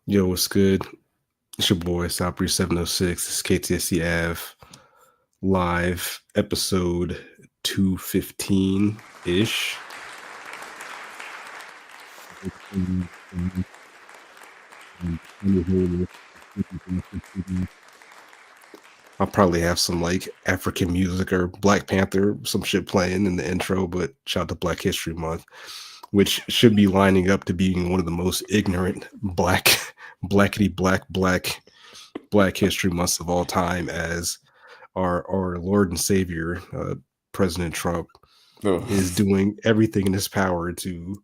Yo, what's good? It's your boy, Southbreeze 706. It's KTSC Ave live episode 215 ish. I'll probably have some like African music or Black Panther, some shit playing in the intro, but shout out to Black History Month, which should be lining up to being one of the most ignorant blackety black history months of all time, as our Lord and Savior, President Trump, Oh, is doing everything in his power to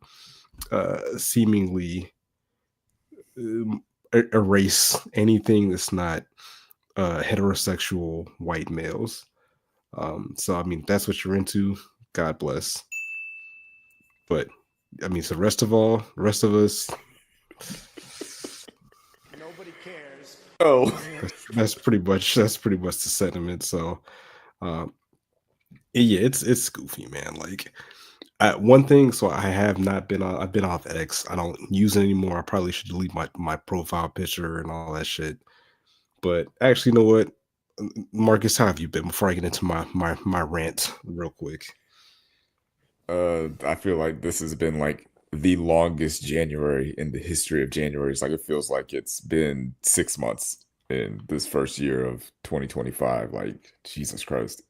seemingly erase anything that's not heterosexual white males. So I mean, that's what you're into. God bless. But I mean, so the rest of us, Nobody cares. oh, that's pretty much the sentiment. So um, yeah, it's goofy, man. Like one thing, so I have not been on. I've been off X. I don't use it anymore. I probably should delete my profile picture and all that shit. But actually, you know what, Marcus, how have you been? Before I get into my rant, real quick. I feel like this has been like the longest January in the history of Januaries. Like it feels like it's been 6 months in this first year of 2025. Like Jesus Christ.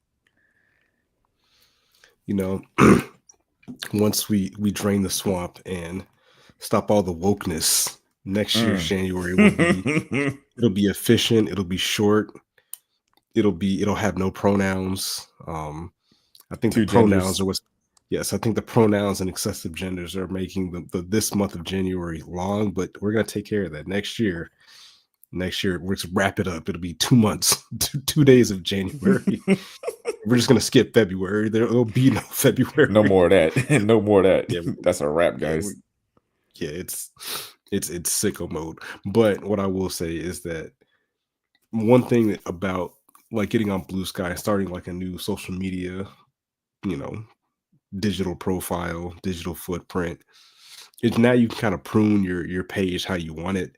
You know, once we drain the swamp and stop all the wokeness, next year's Mm. January will be it'll be efficient. It'll be short. It'll have no pronouns. I think the Two pronouns genders. are what's yes, I think the pronouns and excessive genders are making the this month of January long, but we're gonna take care of that next year. Next year, we're just wrap it up. It'll be 2 months, 2 days of January. We're just gonna skip February. There'll be no No February. more of that. No more of Yeah, that. That's a wrap, yeah, guys. yeah. It's sicko mode. But what I will say is that one thing about like getting on Blue Sky, starting like a new social media, you know, digital profile, digital footprint, is now you can kind of prune your page how you want it.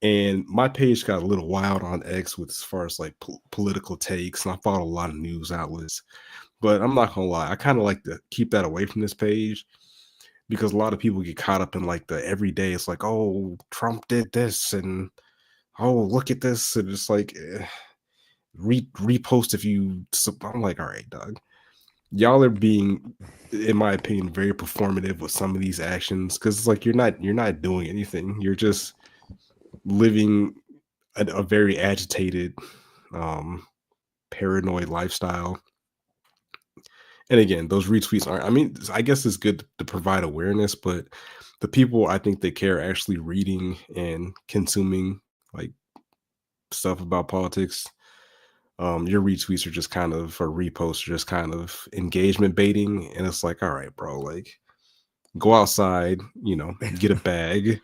And my page got a little wild on X with as far as like political takes, and I followed a lot of news outlets. But I'm not gonna lie, I kind of like to keep that away from this page because a lot of people get caught up in like the everyday. It's like, oh, Trump did this, and oh, look at this, and it's like repost if you. I'm like, all right, dog, y'all are being, in my opinion, very performative with some of these actions because it's like you're not doing anything. You're just living a very agitated, um, paranoid lifestyle. And again, those retweets aren't. I mean, I guess it's good to provide awareness, but the people I think they care actually reading and consuming like stuff about politics. Your retweets are just kind of, or reposts are just kind of engagement baiting, and it's like, all right, bro, like go outside, get a bag.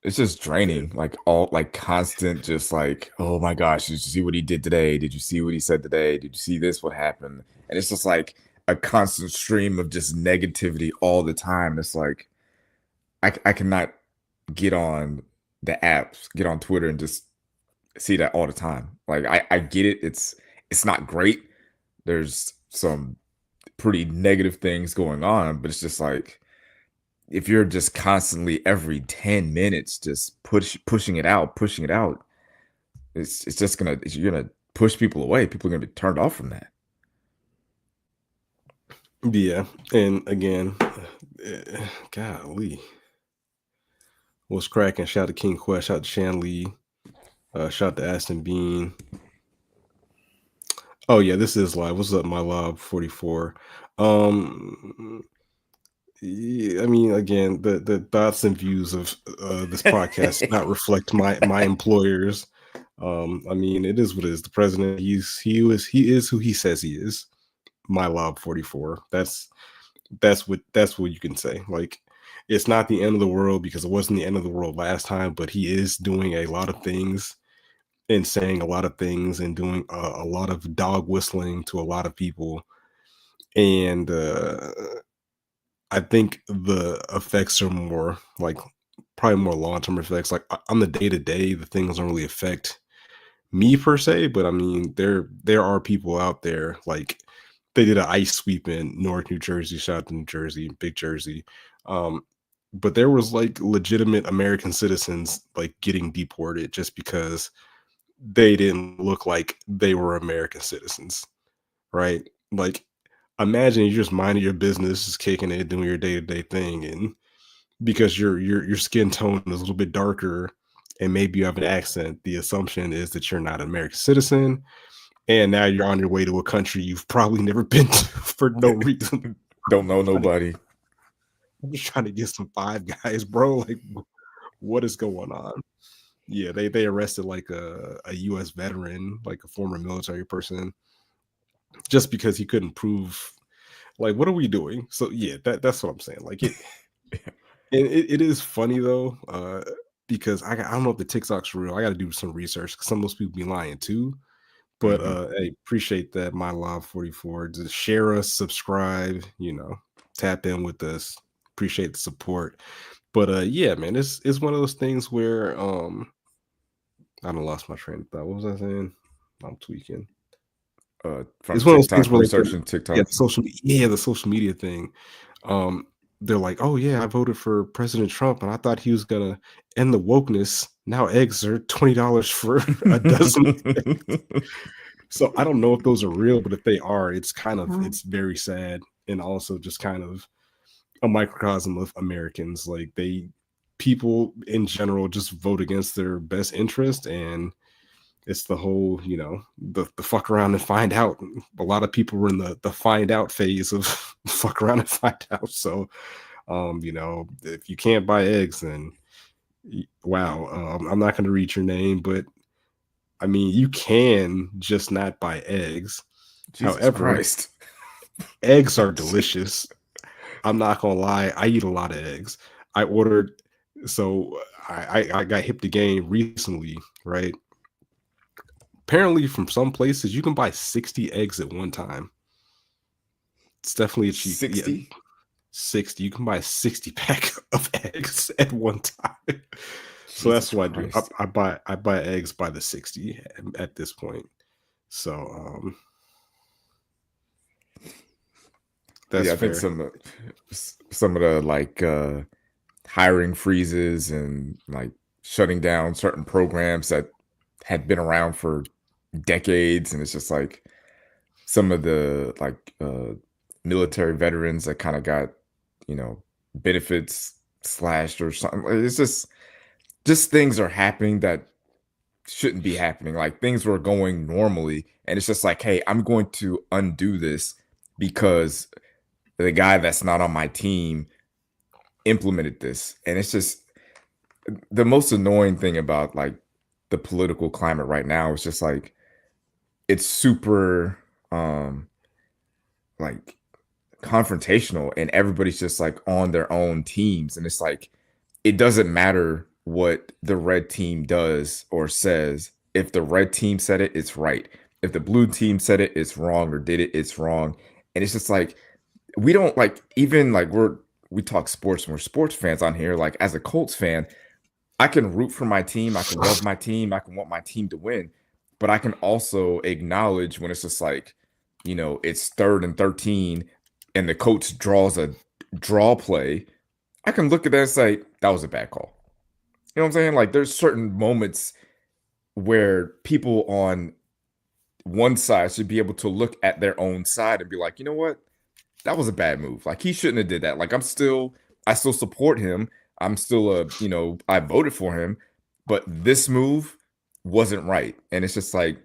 It's just eh, draining. Like all like constant, just like, oh my gosh, did you see what he did today? Did you see what he said today? Did you see this? What happened? And it's just like a constant stream of just negativity all the time. It's like I cannot get on the apps, get on Twitter and just see that all the time. Like I get it. It's not great. There's some pretty negative things going on, but it's just like if you're just constantly every 10 minutes just pushing it out, it's just gonna you're gonna push people away. People are gonna be turned off from that. yeah, and again, golly, what's cracking? Shout out to King Quest, shout out to Shan Lee, shout out to Aston Bean. Oh yeah, this is live. What's up, my Lob 44? Um, yeah, I mean, again, the thoughts and views of this podcast do not reflect my employers. I mean, it is what it is. The president, he is who he says he is. My Lob 44. That's what you can say. Like, it's not the end of the world because it wasn't the end of the world last time, but he is doing a lot of things and saying a lot of things and doing a lot of dog whistling to a lot of people. And I think the effects are more like probably more long-term effects. Like on the day-to-day, the things don't really affect me per se, but I mean, there are people out there like they did an ice sweep in North New Jersey, shout out to New Jersey, big Jersey. Um, but there was like legitimate American citizens like getting deported just because they didn't look like they were American citizens, right? Like imagine you're just minding your business, just kicking it, doing your day-to-day thing, and because your skin tone is a little bit darker and maybe you have an accent, the assumption is that you're not an American citizen, and now you're on your way to a country you've probably never been to for no reason. Don't know I'm trying to, nobody. I'm just trying to get some Five Guys, bro. Like, what is going on? Yeah, they arrested like a U.S. veteran, like a former military person, just because he couldn't prove. Like, what are we doing? So yeah, that's what I'm saying. Like it is funny though, because I don't know if the TikTok's real. I got to do some research because some of those people be lying too. But Mhm. hey, appreciate that, my Live 44. Just share us, subscribe, tap in with us. Appreciate the support. But yeah, man, it's one of those things where I don't lost my train of thought. What was I saying? I'm tweaking. From It's one of those things TikTok, where like researching yeah, TikTok. the social media thing. Um, they're like, oh yeah, I voted for President Trump and I thought he was gonna end the wokeness. Now eggs are $20 for a dozen. So I don't know if those are real, but if they are, it's very sad and also just kind of a microcosm of Americans. Like people in general just vote against their best interest, and it's the whole, the fuck around and find out. A lot of people were in the find out phase of fuck around and find out. So if you can't buy eggs, then wow, I'm not going to read your name, but I mean, you can just not buy eggs. Jesus However, Christ. eggs are delicious. I'm not gonna lie, I eat a lot of eggs. I ordered, so I got hip to game recently, right? Apparently, from some places, you can buy 60 eggs at one time. It's definitely a cheap, yeah, 60? 60. You can buy a 60 pack of eggs at one time. So Jesus that's what I do. Christ. I buy eggs by the 60 at this point. So that's Yeah, I think fair. some of the like hiring freezes and like shutting down certain programs that had been around for decades, and it's just like some of the like military veterans that kind of got, you know, benefits slashed or something. Like, it's just things are happening that shouldn't be happening. Like things were going normally, and it's just like, hey, I'm going to undo this because the guy that's not on my team implemented this. And it's just the most annoying thing about like the political climate right now is just like it's super like confrontational, and everybody's just like on their own teams, and it's like it doesn't matter what the red team does or says. If the red team said it, it's right. If the blue team said it, it's wrong, or did it, it's wrong. And it's just like we don't like, even like we talk sports and we're sports fans on here. Like as a Colts fan, I can root for my team, I can love my team, I can want my team to win, but I can also acknowledge when it's just like, you know, it's 3rd and 13 and the coach draws a draw play. I can look at that and say that was a bad call. You know what I'm saying? Like there's certain moments where people on one side should be able to look at their own side and be like, you know what? That was a bad move. Like he shouldn't have did that. Like I still support him. I'm still I voted for him, but this move wasn't right. And it's just like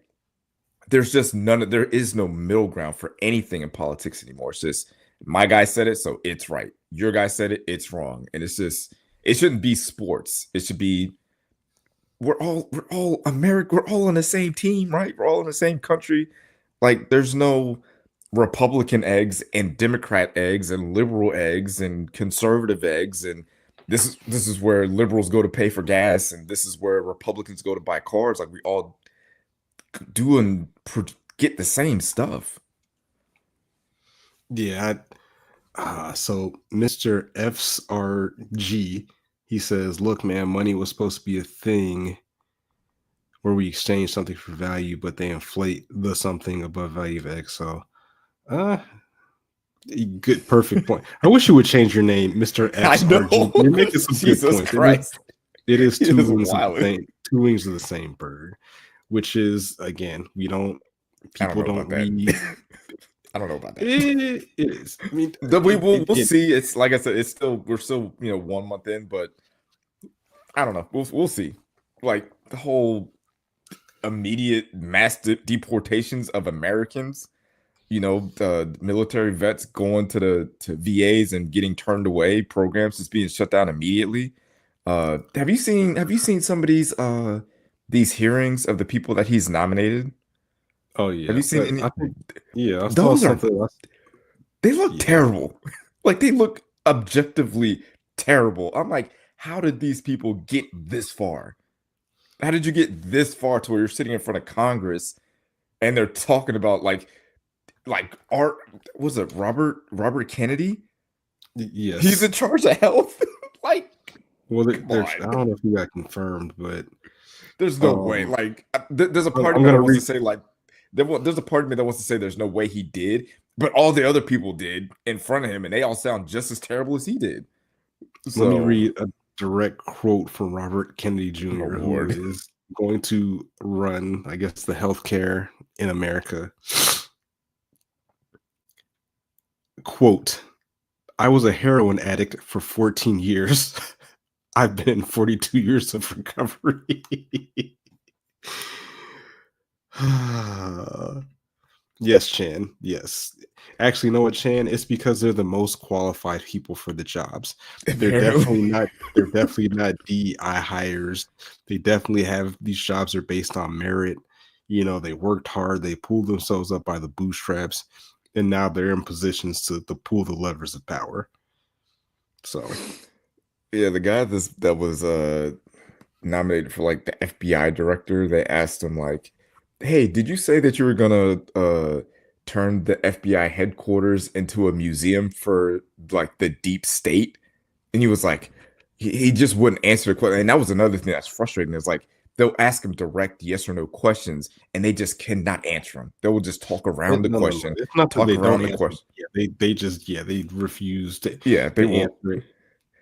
there is no middle ground for anything in politics anymore. It's just my guy said it, so it's right. Your guy said it, it's wrong. And it's just it shouldn't be sports. It should be we're all America, we're all on the same team, right? We're all in the same country. Like there's no Republican eggs and Democrat eggs and liberal eggs and conservative eggs, and this is where liberals go to pay for gas, and this is where Republicans go to buy cars. Like we all do and get the same stuff. Yeah. So Mr. FSRG, He says, "Look, man, money was supposed to be a thing where we exchange something for value, but they inflate the something above value of X." So, uh, good, perfect point. I wish you would change your name, Mr. I know. XRG. You're making some good Jesus points. Christ. It is He two is wings of the wild. same, two wings of the same bird, which is again, we don't. People don't read. I don't know about that. It is. I mean, we'll see. It's like I said, we're still 1 month in, but I don't know. We'll see. Like the whole immediate mass deportations of Americans. The military vets going to VAs and getting turned away. Programs just being shut down immediately. Have you seen some of these hearings of the people that he's nominated? Oh yeah. Have you seen any? I saw something. They look terrible. Like they look objectively terrible. I'm like, how did these people get this far? How did you get this far to where you're sitting in front of Congress and they're talking about like was it Robert Kennedy? Yes, he's in charge of health. Like, well, I don't know if he got confirmed, but there's no way. Like, there's a part of me that wants to say like, there's a part of me that wants to say there's no way he did, but all the other people did in front of him, and they all sound just as terrible as he did. So, let me read a direct quote from Robert Kennedy Jr., who is going to run, I guess, the healthcare in America. Quote, "I was a heroin addict for 14 years. I've been in 42 years of recovery." Yes, Chan. Yes. Actually, you know what, Chan? It's because they're the most qualified people for the jobs. They're definitely not DI hires. They definitely have, these jobs are based on merit. They worked hard, they pulled themselves up by the bootstraps, and now they're in positions to pull the levers of power. So yeah, the guy that was nominated for like the FBI director, they asked him like, "Hey, did you say that you were gonna turn the FBI headquarters into a museum for like the deep state?" And he was like, he just wouldn't answer the question. And that was another thing that's frustrating. Is like they'll ask him direct yes or no questions, and they just cannot answer them. They will just talk around the question. It's not talk that they around don't the question. Yeah, they refuse to. Yeah, they will answer it.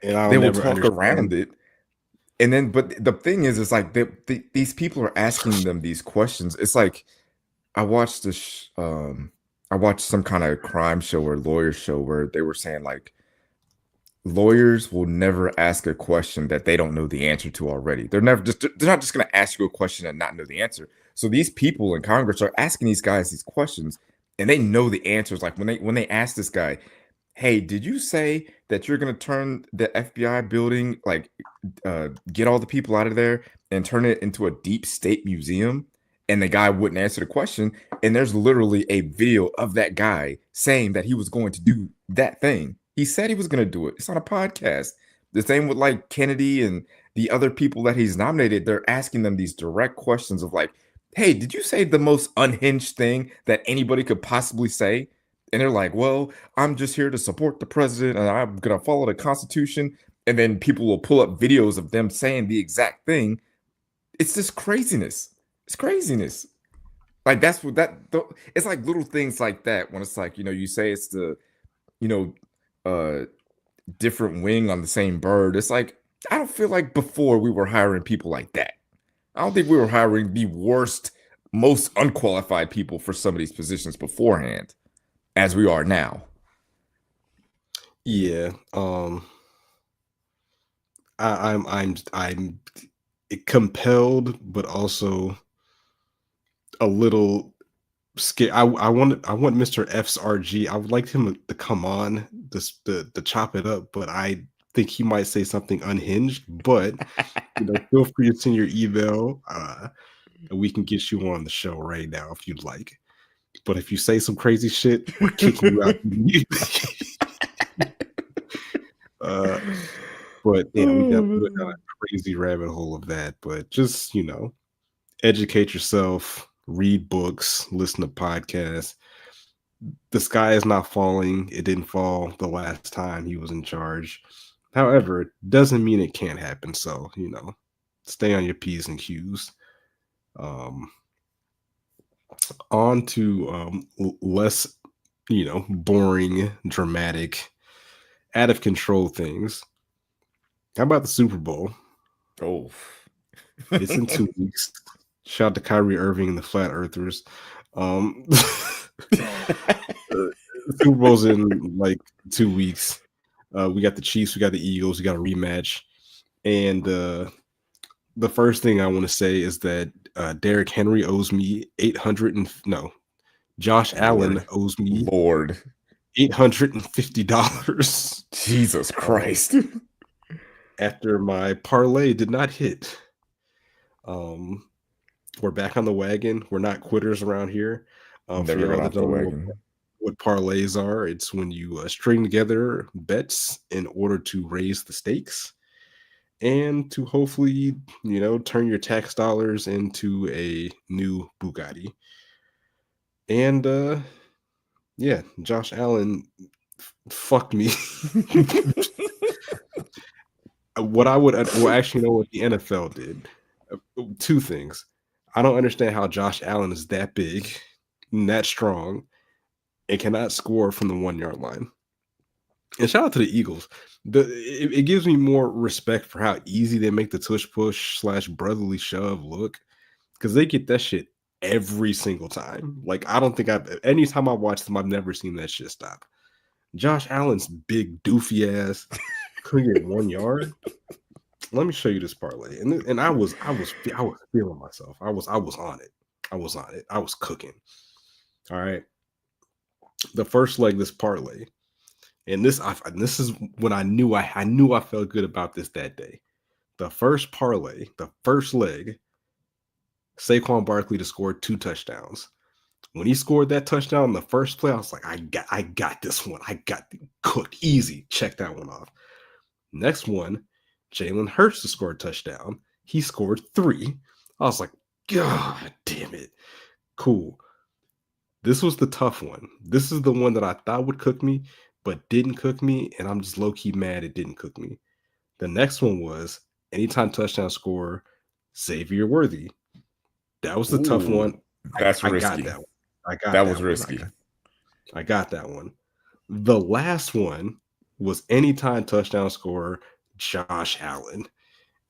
And they will talk around it. And then, but the thing is like these people are asking them these questions. It's like I watched I watched some kind of crime show or lawyer show where they were saying like lawyers will never ask a question that they don't know the answer to already. They're not just going to ask you a question and not know the answer. So these people in Congress are asking these guys these questions, and they know the answers. Like when they ask this guy, "Hey, did you say that you're going to turn the FBI building, like get all the people out of there and turn it into a deep state museum?" And the guy wouldn't answer the question. And there's literally a video of that guy saying that he was going to do that thing. He said he was going to do it. It's on a podcast. The same with like Kennedy and the other people that he's nominated. They're asking them these direct questions of like, "Hey, did you say the most unhinged thing that anybody could possibly say?" And they're like, "Well, I'm just here to support the president and I'm going to follow the Constitution." And then people will pull up videos of them saying the exact thing. It's just craziness. It's craziness. Like that's what it's like little things like that when it's like, you say it's the, different wing on the same bird. It's like, I don't feel like before we were hiring people like that. I don't think we were hiring the worst, most unqualified people for some of these positions beforehand as we are now. Yeah. I'm compelled, but also a little scared. I want Mr. XRG. I would like him to come on to chop it up, but I think he might say something unhinged. But feel free to send your email, and we can get you on the show right now if you'd like. But if you say some crazy shit, we're kicking you out. But yeah, we definitely went down a crazy rabbit hole of that. But just educate yourself, read books, listen to podcasts. The sky is not falling. It didn't fall the last time he was in charge. However, it doesn't mean it can't happen. So, stay on your P's and Q's. Um, on to less, boring, dramatic, out of control things. How about the Super Bowl? Oh, It's in 2 weeks. Shout out to Kyrie Irving and the Flat Earthers. Super Bowl's in like 2 weeks. We got the Chiefs, we got the Eagles, we got a rematch. And the first thing I want to say is that Derrick Henry owes me Josh Allen owes me Lord, $850. Jesus Christ. After my parlay did not hit. We're back on the wagon. We're not quitters around here. For Never y'all got that off the don't know wagon. what parlays are, it's when you string together bets in order to raise the stakes and to hopefully, turn your tax dollars into a new Bugatti. And yeah, Josh Allen fucked me. Actually know what the NFL did. Two things. I don't understand how Josh Allen is that big, and that strong, and cannot score from the 1 yard line. And shout out to the Eagles. It gives me more respect for how easy they make the tush push / brotherly shove look, because they get that shit every single time. Like, I don't think anytime I watch them, I've never seen that shit stop. Josh Allen's big doofy ass couldn't get 1 yard. Let me show you this parlay. And I was feeling myself. I was on it. I was cooking. All right. The first leg, this parlay. And this is when I knew I felt good about this that day. The first parlay, the first leg, Saquon Barkley to score 2 touchdowns. When he scored that touchdown in the first play, I was like, I got this one. I got cooked easy. Check that one off. Next one, Jalen Hurts to score a touchdown. He scored 3. I was like, God damn it. Cool. This was the tough one. This is the one that I thought would cook me, but didn't cook me, and I'm just low-key mad it didn't cook me. The next one was anytime touchdown score, Xavier Worthy. That was the tough one. That's I risky. got that one. I got that that was one. risky. I got that one. The last one was anytime touchdown scorer, Josh Allen.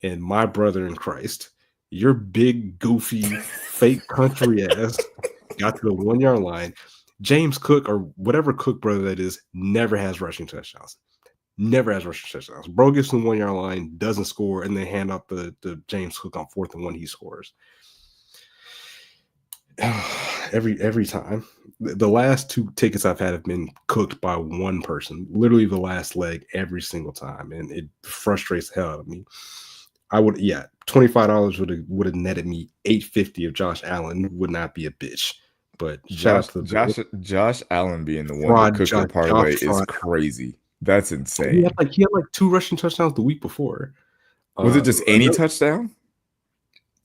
And my brother in Christ, your big, goofy, fake country ass got to the 1 yard line. James Cook, or whatever Cook brother that is, never has rushing touchdowns. Never has rushing touchdowns. Bro gets to the 1 yard line, doesn't score, and they hand off the James Cook on 4th and 1. He scores. Every time. The last 2 tickets I've had have been cooked by one person, literally the last leg every single time, and it frustrates the hell out of me. I would, $25 would have netted me $850 if Josh Allen would not be a bitch. But Josh Allen being the one to cook the parlay is crazy. That's insane. He had like 2 rushing touchdowns the week before. Was it just any touchdown?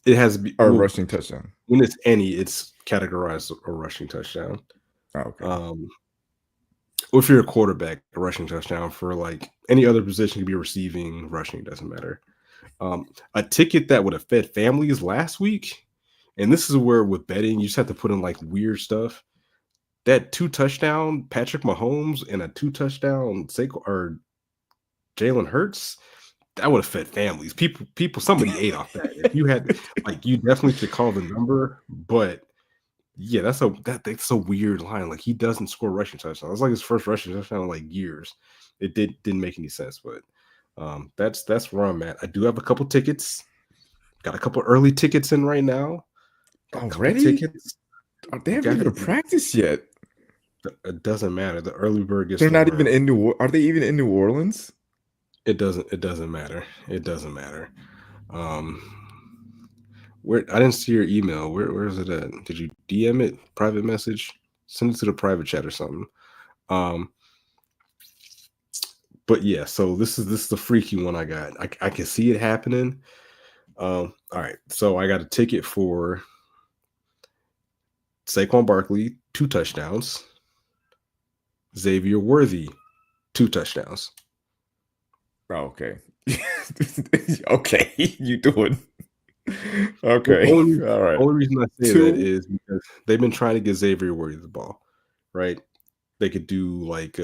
It has to be a rushing touchdown. When it's any, it's categorized a rushing touchdown. Oh, okay. Or if you're a quarterback, a rushing touchdown. For like any other position, could be receiving, rushing, doesn't matter. A ticket that would have fed families last week, and this is where with betting you just have to put in like weird stuff. That 2 touchdown Patrick Mahomes and a 2 touchdown or Jalen Hurts, that would have fed families. People, somebody ate off that. If you had, like, you definitely should call the number. But yeah, that's a weird line. Like, he doesn't score rushing touchdowns. It's like his first rushing touchdown in like years. It didn't make any sense, but that's where I'm at. I do have a couple tickets. Got a couple early tickets in right now. Already? They haven't even practiced yet. It doesn't matter. The early bird gets. They're not even in New. Are they even in New Orleans? It doesn't matter. It doesn't matter. Where I didn't see your email. Where is it at? Did you DM it? Private message? Send it to the private chat or something. But yeah, so this is the freaky one I got. I can see it happening. All right. So I got a ticket for Saquon Barkley, 2 touchdowns. Xavier Worthy, 2 touchdowns. Oh, okay. Okay, you doing Well, okay. All right. only reason I say that Two. is because they've been trying to get Xavier Worthy the ball, right? They could do like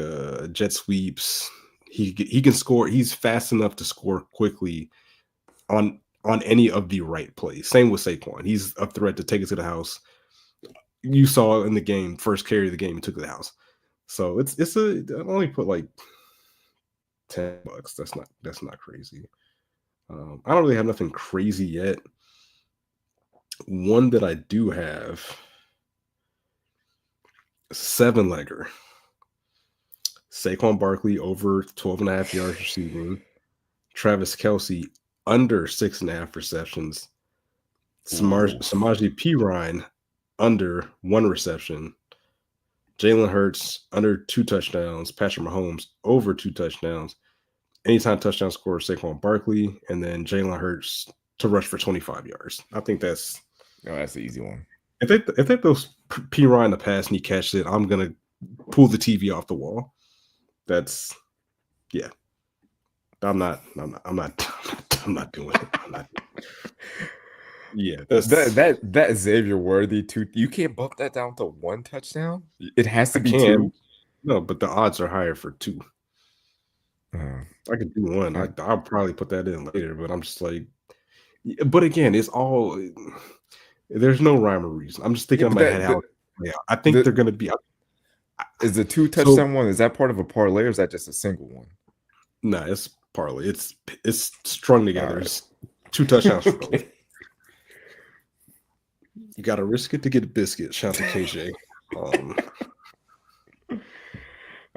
jet sweeps. He can score. He's fast enough to score quickly on any of the right plays. Same with Saquon. He's a threat to take it to the house. You saw in the game, first carry of the game, he took it to the house. So it's a I only put like $10. That's not crazy. I don't really have nothing crazy yet. One that I do have, 7-legger. Saquon Barkley over 12 and a half yards receiving. Travis Kelsey under 6.5 receptions. Ooh. Samaje Perine under 1 reception. Jalen Hurts under 2 touchdowns. Patrick Mahomes over 2 touchdowns. Anytime touchdown scorer, Saquon Barkley, and then Jalen Hurts to rush for 25 yards. I think that's Oh, that's the easy one. if they those Perine the pass and he catches it, I'm gonna pull the TV off the wall. That's yeah. I'm not doing it. I'm not. Yeah, that's That Xavier Worthy two. You can't bump that down to 1 touchdown. It has to I be can. 2. No, but the odds are higher for 2. Uh, I could do 1. uh, I'll probably put that in later, but I'm just like, but again, it's all. There's no rhyme or reason. I'm just yeah, thinking in but my head how. Yeah, I think they're the gonna be. is the 2 So touchdown one? Is that part of a parlay or is that just a single one? no, it's parlay. It's strung All together. right. It's 2 touchdowns for both. Okay. You got to risk it to get a biscuit. Shout out to KJ.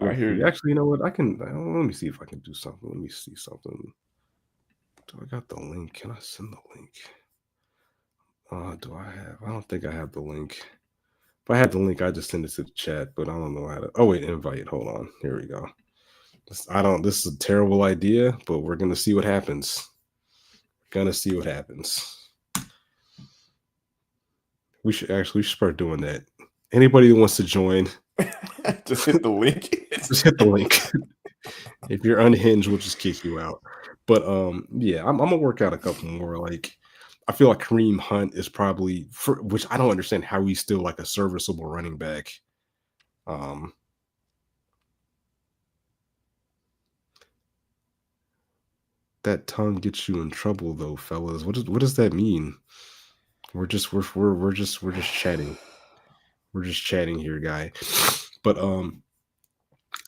I hear you. Actually, you know what? I can. Let me see if I can do something. Let me see something. Do I got the link? Can I send the link? Do I have? I don't think I have the link. If I had the link, I'd just send it to the chat, but I don't know how to. Oh wait, invite. Hold on. Here we go. This is a terrible idea, but we're gonna see what happens. Gonna see what happens. We should start doing that. Anybody who wants to join, Just hit the link. just hit the link. If you're unhinged, we'll just kick you out. But yeah, I'm gonna work out a couple more. Like, I feel like Kareem Hunt is probably which I don't understand how he's still like a serviceable running back. That tongue gets you in trouble, though, fellas. What does that mean? We're just chatting. We're just chatting here, guy. But I don't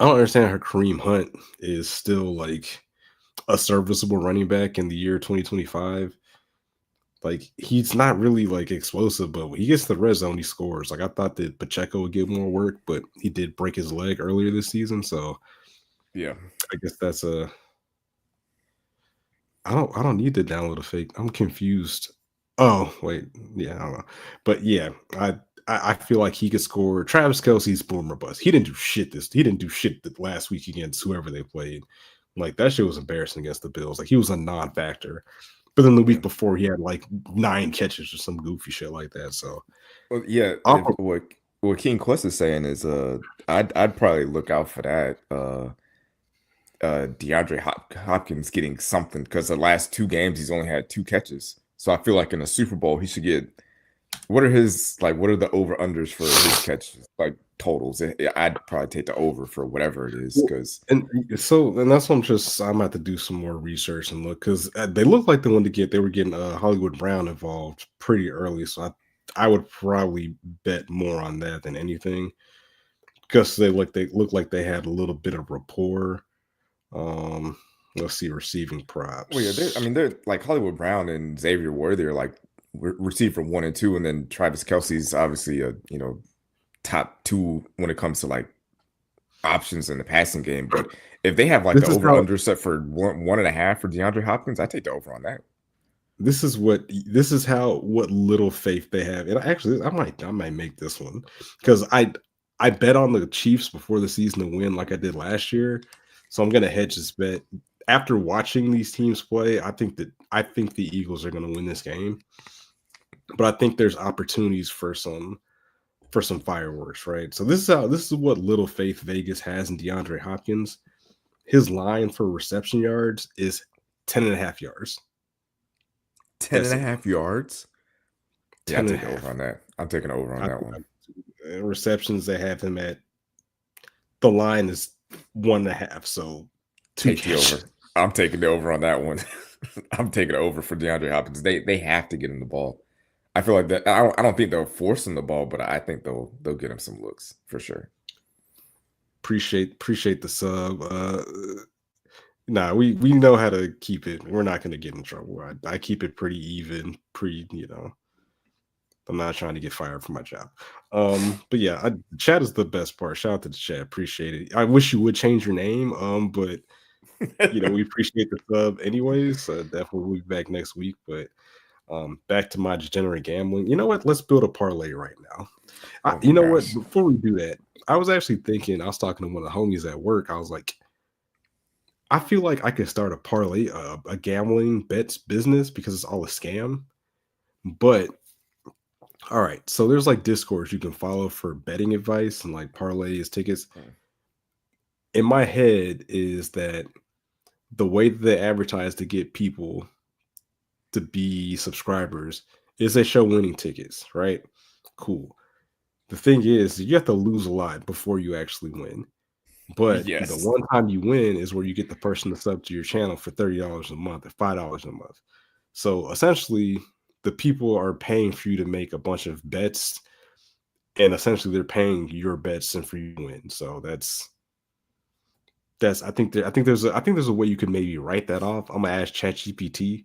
understand how Kareem Hunt is still like a serviceable running back in the year 2025. Like, he's not really like explosive, but when he gets to the red zone, he scores. Like, I thought that Pacheco would get more work, but he did break his leg earlier this season, so Yeah. I guess that's a. I don't need to download a fake. I'm confused. Oh wait, yeah, I don't know, but yeah, I feel like he could score. Travis Kelsey's boomer bust. He didn't do shit. He didn't do shit last week against whoever they played. Like, that shit was embarrassing against the Bills. Like, he was a non-factor. But then the Yeah. week before, he had like 9 catches or some goofy shit like that. So Well, yeah. I'll, What King Quest is saying is, I'd probably look out for that. DeAndre Hopkins getting something because the last 2 games he's only had 2 catches. So I feel like in a Super Bowl he should get. What are the over unders for his catches, like totals? I'd probably take the over for whatever it is because and that's what I'm gonna have to do some more research and look, because they look like they were getting Hollywood Brown involved pretty early. So I would probably bet more on that than anything, because they look like they had a little bit of rapport. Let's see, receiving props. well, yeah, they're like Hollywood Brown and Xavier Worthy are like receiver 1 and 2, and then Travis Kelsey's obviously a top 2 when it comes to like options in the passing game. But if they have like the over under set for 1.5 for DeAndre Hopkins, I take the over on that. This is what little faith they have. And actually, I might make this one, because I bet on the Chiefs before the season to win, like I did last year. So I'm gonna hedge this bet. After watching these teams play, I think the Eagles are gonna win this game. But I think there's opportunities for some fireworks, right? So this is what little faith Vegas has in DeAndre Hopkins. his line for reception yards is 10.5 yards. 10 That's and a it. half yards. Yeah, 10 I'm and a taking over half. on that. I'm taking over on I that think one. receptions they have him at, the line is 1.5. So two Take the catches. over. I'm taking the over on that one. I'm taking it over for DeAndre Hopkins. They have to get him the ball. I feel like that. I don't think they'll force him the ball, but I think they'll get him some looks for sure. Appreciate the sub. Nah, we know how to keep it. We're not going to get in trouble. I keep it pretty even. I'm not trying to get fired from my job. But yeah, chat is the best part. Shout out to the chat. Appreciate it. I wish you would change your name. But we appreciate the sub anyways. Definitely we'll be back next week. But back to my degenerate gambling. You know what? Let's build a parlay right now. Oh You my know what? gosh. Before we do that, I was actually thinking. I was talking to one of the homies at work. I was like, I feel like I could start a parlay, a gambling bets business because it's all a scam. But all right, so there's like Discords you can follow for betting advice and like parlays, tickets. Mm. In my head is that the way that they advertise to get people to be subscribers is they show winning tickets, right? Cool. The thing is, you have to lose a lot before you actually win. But the Yes. one time you win is where you get the person to sub to your channel for $30 a month or $5 a month. So essentially, the people are paying for you to make a bunch of bets, and essentially they're paying your bets and for you to win. So that's I think there's a way you could maybe write that off. I'm gonna ask ChatGPT,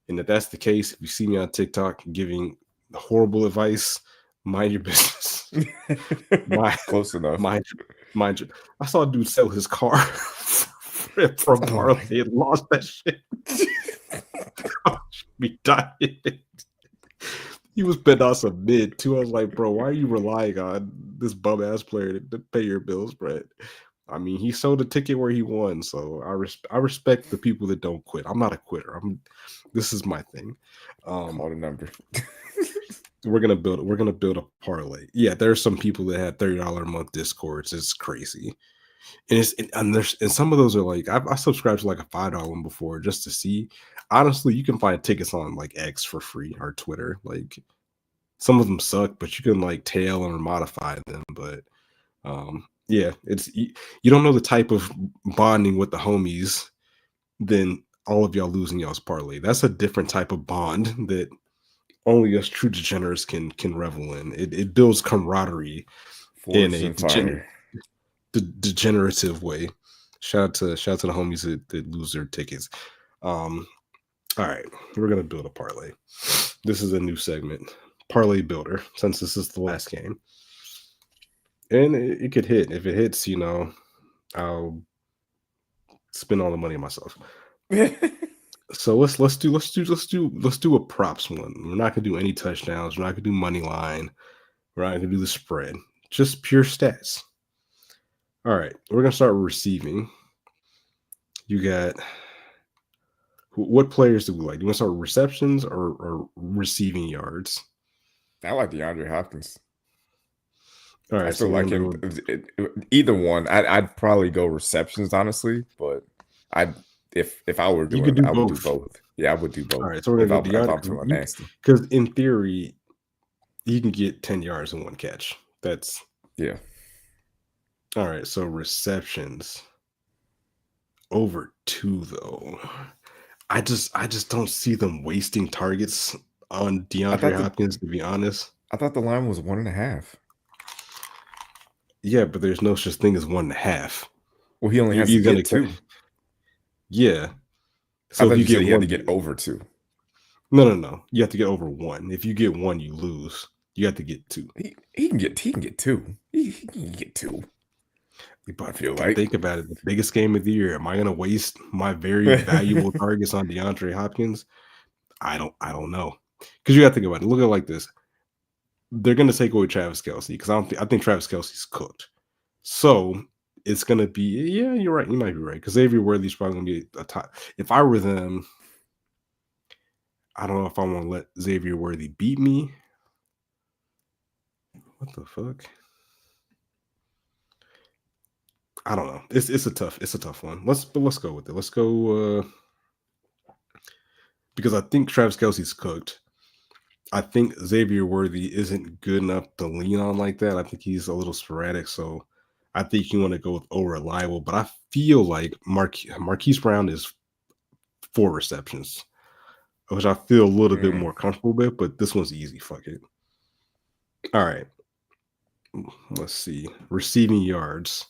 and if that's the case, if you see me on TikTok giving horrible advice, mind your business. Close enough. Mind you, I saw a dude sell his car from Oh parlay and lost that shit. I should be dying. He was betting on some mid too. I was like, bro, why are you relying on this bum ass player to pay your bills, Brett? I mean, he sold a ticket where he won, so I respect the people that don't quit. I'm not a quitter. This is my thing. Call the number. We're gonna build a parlay. Yeah, there's some people that have $30 a month discords. It's crazy, and some of those are like I subscribed to like a $5 one before just to see. Honestly, you can find tickets on like X for free or Twitter. Like some of them suck, but you can like tail or modify them. But yeah, you don't know the type of bonding with the homies than all of y'all losing y'all's parlay. That's a different type of bond that only us true degenerates can revel in. It builds camaraderie in Force a and fire. degenerative way. Shout out to the homies that lose their tickets. All right, we're gonna build a parlay. This is a new segment, parlay builder. Since this is the last game, and it could hit. If it hits, I'll spend all the money myself. So let's do a props one. We're not gonna do any touchdowns. We're not gonna do money line. We're not gonna do the spread. Just pure stats. All right, we're gonna start with receiving. You got what players do we like? Do you want to start with receptions or receiving yards? I like DeAndre Hopkins. All right, I so still like him. Either one. I'd probably go receptions, honestly, but if I were doing, I would do both. Yeah, I would do both. All right, so we're gonna go if I'm feeling DeAndre nasty. because in theory, you can get 10 yards in one catch. That's yeah. All right, so receptions over 2 though. I just don't see them wasting targets on DeAndre Hopkins, to be honest. I thought the line was 1.5. Yeah, but there's no such thing as 1.5. Well, he only has to get 2. Yeah. So if you said he had to get over 2. No. You have to get over 1. If you get 1, you lose. You have to get 2. He can get 2. He can get 2. But I feel like, think about it, the biggest game of the year. Am I going to waste my very valuable targets on DeAndre Hopkins? I don't know, because you got to think about it. Look at it like this: they're going to take away Travis Kelce because I think Travis Kelce's cooked. So it's going to be you're right. You might be right because Xavier Worthy's probably going to be a top. If I were them, I don't know if I want to let Xavier Worthy beat me. What the fuck? I don't know. It's a tough one. Let's go with it. Let's go because I think Travis Kelsey's cooked. I think Xavier Worthy isn't good enough to lean on like that. I think he's a little sporadic, so I think you want to go with O reliable. But I feel like Marquise Brown is 4 receptions, which I feel a little bit more comfortable with. But this one's easy. Fuck it. All right. Let's see. Receiving yards.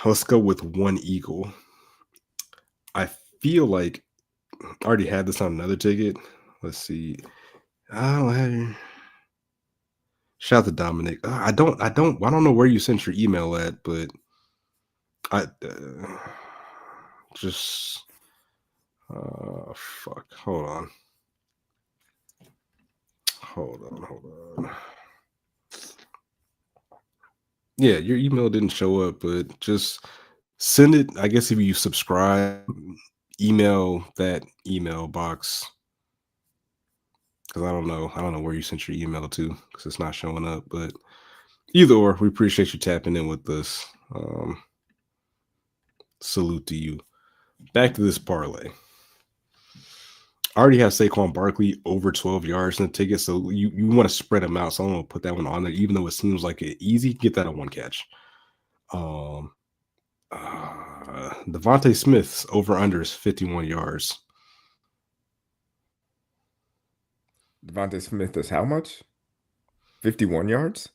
Let's go with one Eagle. I feel like I already had this on another ticket. Let's see. I don't have. Shout out to Dominic. I don't know where you sent your email at, but I just fuck. Hold on. Yeah, your email didn't show up, but just send it. I guess if you subscribe, email that email box. Because I don't know where you sent your email to because it's not showing up. But either or, we appreciate you tapping in with us. Salute to you. Back to this parlay. I already have Saquon Barkley over 12 yards in the ticket, so you want to spread them out. So I'm gonna put that one on there, even though it seems like it easy. Get that on one catch. Devontae Smith's over under is 51 yards. Devontae Smith is how much? 51 yards?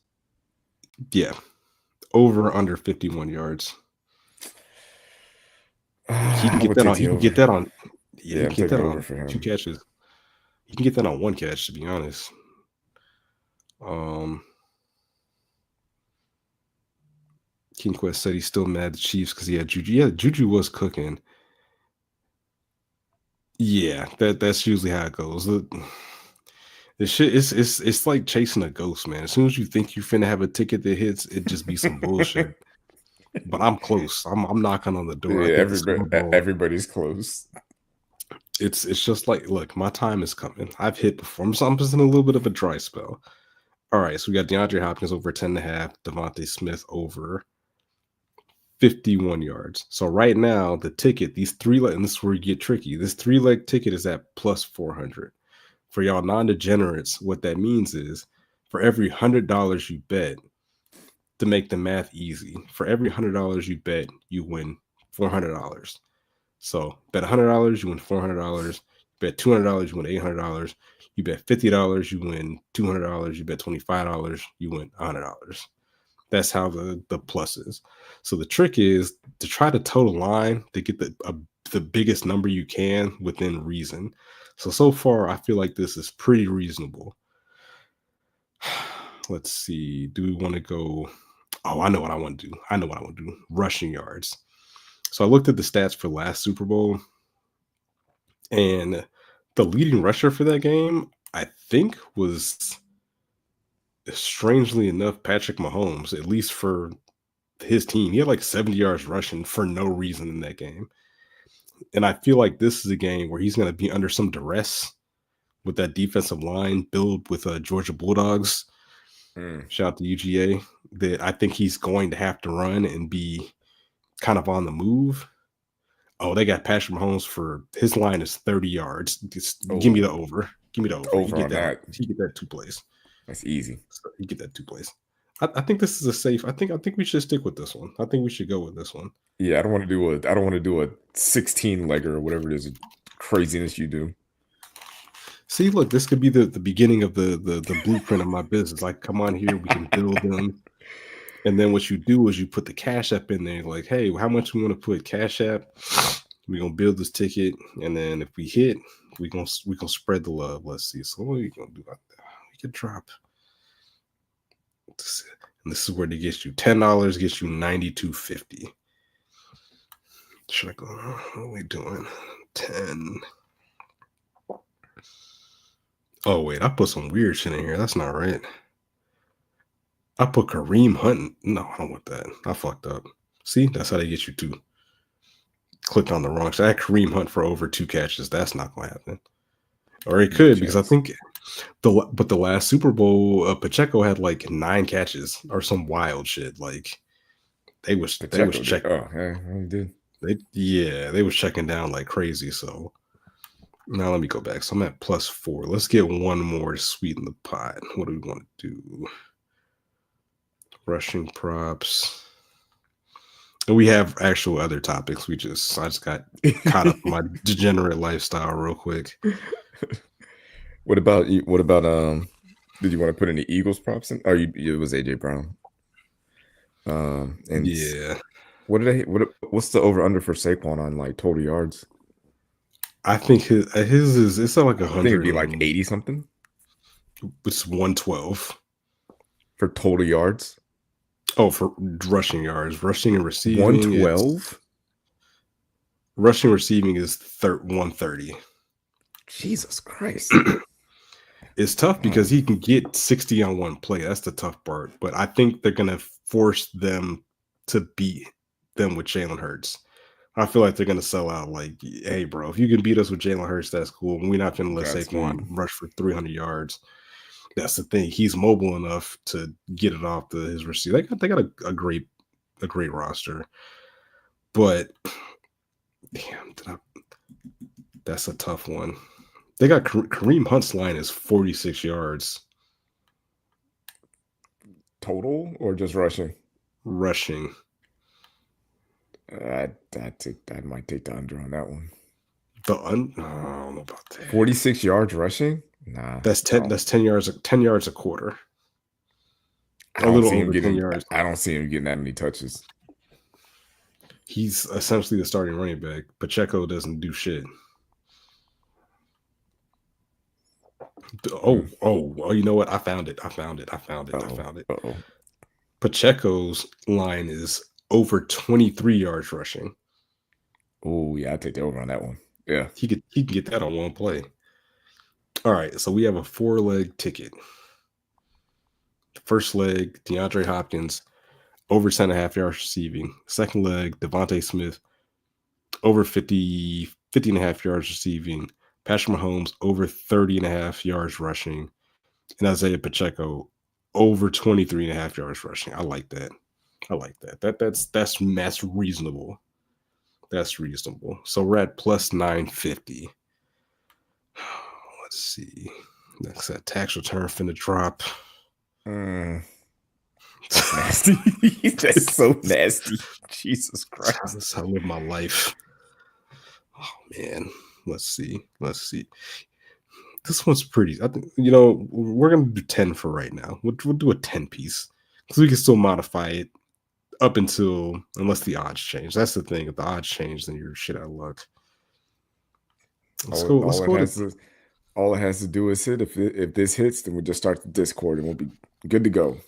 Yeah. Over under 51 yards. He can get that on. He can get that on. Yeah, he can get that on 2 catches. You can get that on 1 catch, to be honest. King Quest said he's still mad at the Chiefs because he had Juju. Yeah, Juju was cooking. Yeah, that's usually how it goes. The shit it's like chasing a ghost, man. As soon as you think you finna have a ticket that hits, it just be some bullshit. But I'm close. I'm knocking on the door. Yeah, everybody's close. It's just like, look, my time is coming. I've hit before. I'm just in a little bit of a dry spell. All right, so we got DeAndre Hopkins over 10.5, Devontae Smith over 51 yards. So right now, the ticket, these 3-leg, and this is where you get tricky. This 3-leg ticket is at plus 400. For y'all non-degenerates, what that means is for every $100 you bet, to make the math easy, for every $100 you bet, you win $400. So bet $100, you win $400. Bet $200, you win $800. You bet $50, you win $200. You bet $25, you win $100. That's how the plus is. So the trick is to try to total line to get the biggest number you can within reason. So far, I feel like this is pretty reasonable. Let's see. Do we want to go? Oh, I know what I want to do. Rushing yards. So I looked at the stats for last Super Bowl, and the leading rusher for that game, I think, was, strangely enough, Patrick Mahomes, at least for his team. He had like 70 yards rushing for no reason in that game. And I feel like this is a game where he's going to be under some duress with that defensive line build with Georgia Bulldogs. Shout out to UGA. That I think he's going to have to run and be kind of on the move. Oh, they got Patrick Mahomes for his line is 30 yards. Give me the over. Give me the over. Over on that. He get that 2 plays. That's easy. So you get that 2 plays. I think this is a safe. I think we should stick with this one. I think we should go with this one. Yeah, I don't want to do a 16 legger or whatever it is, craziness you do. See, look, this could be the beginning of the blueprint of my business. Like, come on here, we can build them. And then what you do is you put the Cash App in there. Like, hey, how much we want to put Cash App? We're gonna build this ticket, and then if we hit, we gonna spread the love. Let's see. So what are we gonna do about that? We could drop. And this is where they get you $10, gets you $92.50. Should I go? What are we doing? 10. Oh wait, I put some weird shit in here. That's not right. I put Kareem Hunt. No, I don't want that. I fucked up. See, that's how they get you to. Clicked on the wrong. So I had Kareem Hunt for over 2 catches. That's not going to happen. Or it could, because I think the last Super Bowl, Pacheco had like 9 catches or some wild shit. Like, they was Pacheco did. checking. Oh, yeah, he did. They was checking down like crazy. So now let me go back. So I'm at +4. Let's get one more to sweeten the pot. What do we want to do? Rushing props. And we have actual other topics. I just got caught up in my degenerate lifestyle real quick. What about you? What about did you want to put any Eagles props in? Or it was AJ Brown. And Yeah. What's the over under for Saquon on like total yards? I think his is it's not like I 100. think it'd be like 80 something It's 112. for total yards. Oh, for rushing yards, rushing and receiving. 112. Rushing receiving is 130. Jesus Christ. It's tough because he can get 60 on one play. That's the tough part. But I think they're gonna force them to beat them with Jalen Hurts. I feel like they're gonna sell out. Like, hey, bro, if you can beat us with Jalen Hurts, that's cool. We're not gonna let Saquon rush for 300 yards. That's the thing. He's mobile enough to get it off his receiver. They got a great roster. But damn, that's a tough one. They got Kareem Hunt's line is 46 yards. Total or just rushing? Rushing. I might take the under on that one. I don't know about that. 46 yards rushing? Nah. That's 10. That's 10 yards. 10 yards a quarter. I don't see him getting 10 yards. I don't see him getting that many touches. He's essentially the starting running back. Pacheco doesn't do shit. Oh, you know what? I found it. Uh-oh. Pacheco's line is over 23 yards rushing. Oh, yeah, I'll take the over on that one. Yeah. He can get that on one play. All right, so we have a 4-leg ticket. First leg, DeAndre Hopkins, over 10.5 yards receiving. Second leg, Devontae Smith, over 50.5 yards receiving. Patrick Mahomes, over 30.5 yards rushing. And Isaiah Pacheco, over 23.5 yards rushing. I like that. That's reasonable. That's reasonable. So we're at plus 950. Let's see. Next, that tax return finna drop. Nasty. That's so nasty. Jesus Christ. That's how I live my life. Oh man. Let's see. This one's pretty. I think we're gonna do 10 for right now. We'll do a 10 piece because we can still modify it up unless the odds change. That's the thing. If the odds change, then you're shit out of luck. All it has to do is hit. If this hits, then we'll just start the Discord and we'll be good to go.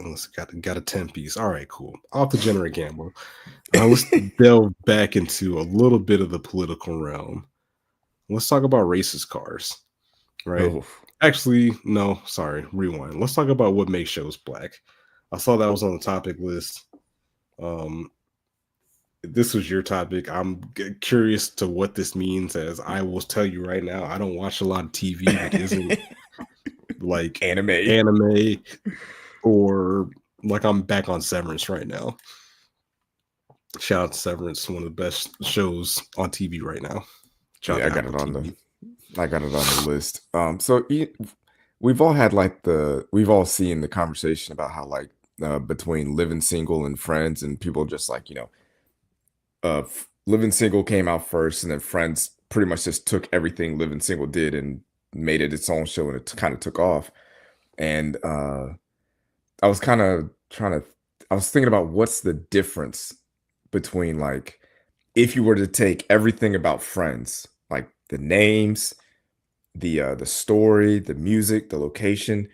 Let's got a 10 piece. All right, cool. Off the generate gamble. Let's delve back into a little bit of the political realm. Let's talk about racist cars. Right? Oh. Actually, no, sorry. Rewind. Let's talk about what makes shows black. I saw that was on the topic list. This was your topic. I'm curious to what this means, as I will tell you right now, I don't watch a lot of TV that isn't like anime, or like I'm back on Severance right now. Shout out to Severance, one of the best shows on TV right now. I got it on the list. So we've all had we've all seen the conversation about how between Living Single and Friends, and people just Living Single came out first, and then Friends pretty much just took everything Living Single did and made it its own show, and it kind of took off. And I was thinking about what's the difference between if you were to take everything about Friends, like the names, the story, the music, the location,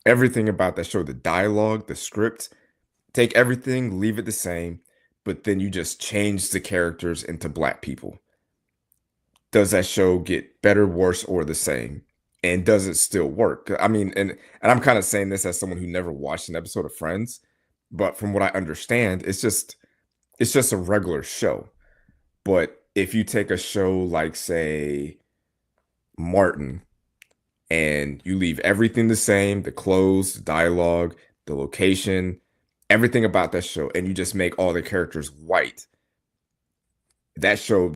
everything about that show, the dialogue, the script, take everything, leave it the same, but then you just change the characters into black people. Does that show get better, worse, or the same? And does it still work? I mean, and I'm kind of saying this as someone who never watched an episode of Friends, but from what I understand, it's just a regular show. But if you take a show like, say, Martin, and you leave everything the same, the clothes, the dialogue, the location, everything about that show, and you just make all the characters white, that show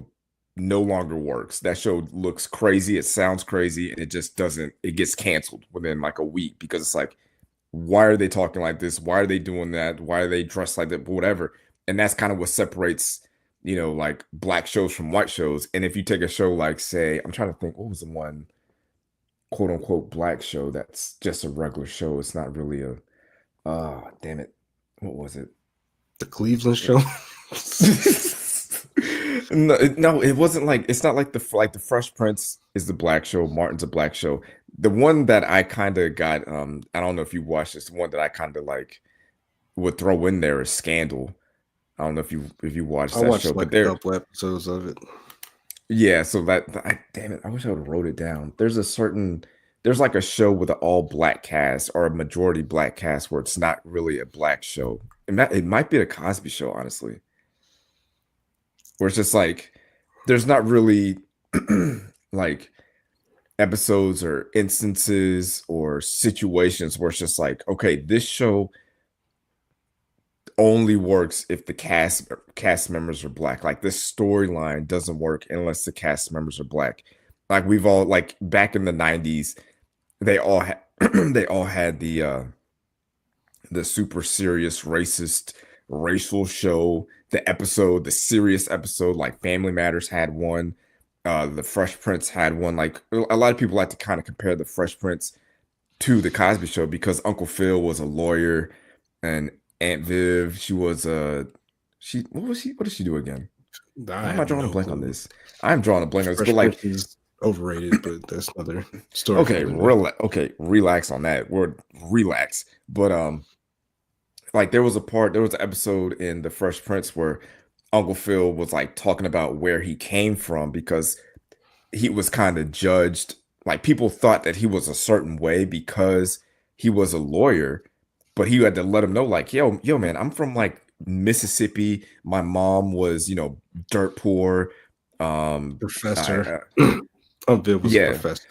no longer works. That show looks crazy, it sounds crazy, and it just doesn't, it gets canceled within like a week because it's like, why are they talking like this? Why are they doing that? Why are they dressed like that? Whatever. And that's kind of what separates, like black shows from white shows. And if you take a show like, say, I'm trying to think, what was the one quote unquote black show that's just a regular show? It's not really a, damn it. What was it? The Cleveland Show. No, it wasn't like, it's not like the Fresh Prince is the black show, Martin's a black show. The one that I kind of got, I don't know if you watched this, the one that I kind of like would throw in there is Scandal. I don't know if you watched that watched show, like but a couple episodes of it. Yeah, so damn it, I wish I would have wrote it down. There's like a show with an all black cast or a majority black cast where it's not really a black show. It might be the Cosby Show, honestly, where it's just like there's not really like episodes or instances or situations where it's just like, okay, this show only works if the cast members are black. Like this storyline doesn't work unless the cast members are black. Like we've all, like back in the 90s, they all had the super serious racist racial show, the serious episode, like Family Matters had one, the Fresh Prince had one. Like a lot of people like to kind of compare the Fresh Prince to the Cosby Show because Uncle Phil was a lawyer and Aunt Viv, what did she do again? Why am I drawing a blank on this? I'm drawing a blank on this, but like is overrated, but that's another story. Okay, relax on that word, relax. But like there was an episode in the Fresh Prince where Uncle Phil was like talking about where he came from because he was kind of judged. Like people thought that he was a certain way because he was a lawyer. But he had to let him know, like, yo, man, I'm from like Mississippi. My mom was, dirt poor. Professor. Bill was a professor.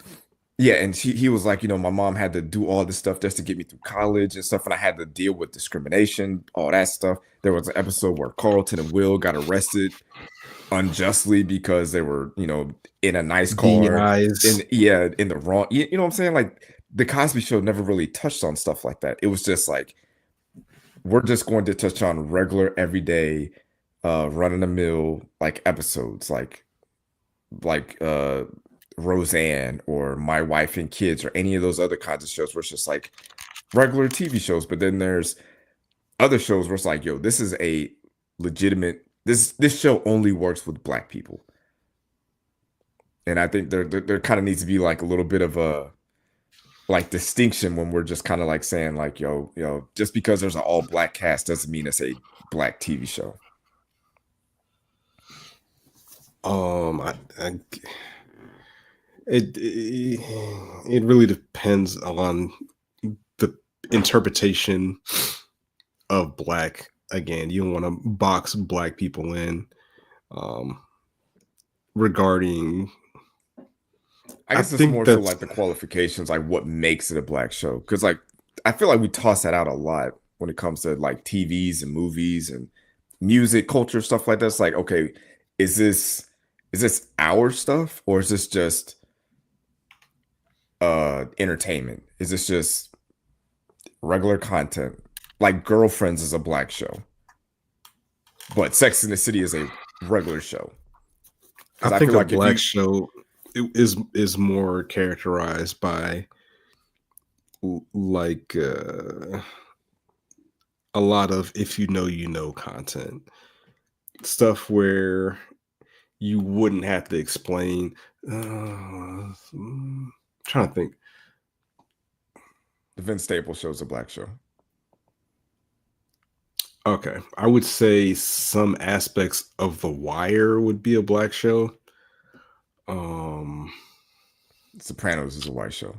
Yeah, and he was like, my mom had to do all this stuff just to get me through college and stuff, and I had to deal with discrimination, all that stuff. There was an episode where Carlton and Will got arrested unjustly because they were, in a nice car, in the wrong, you know what I'm saying, like. The Cosby Show never really touched on stuff like that. It was just like, we're just going to touch on regular, everyday, run-of-the-mill like episodes, like Roseanne or My Wife and Kids or any of those other kinds of shows where it's just like regular TV shows. But then there's other shows where it's like, yo, this is a legitimate. This show only works with black people, and I think there kind of needs to be like a little bit of a like distinction when we're just kind of like saying like, yo, just because there's an all black cast doesn't mean it's a black TV show. It really depends on the interpretation of black. Again, you don't want to box black people in regarding. I guess it's more so like the qualifications, like what makes it a black show. Because like I feel like we toss that out a lot when it comes to like TVs and movies and music, culture, stuff like that. It's like, okay, is this our stuff or is this just entertainment? Is this just regular content? Like Girlfriends is a black show, but Sex and the City is a regular show. I think a black show is more characterized by like a lot of if you know content stuff where you wouldn't have to explain. I'm trying to think. The Vince Staples Show is a black show. Okay, I would say some aspects of The Wire would be a black show. Sopranos is a white show,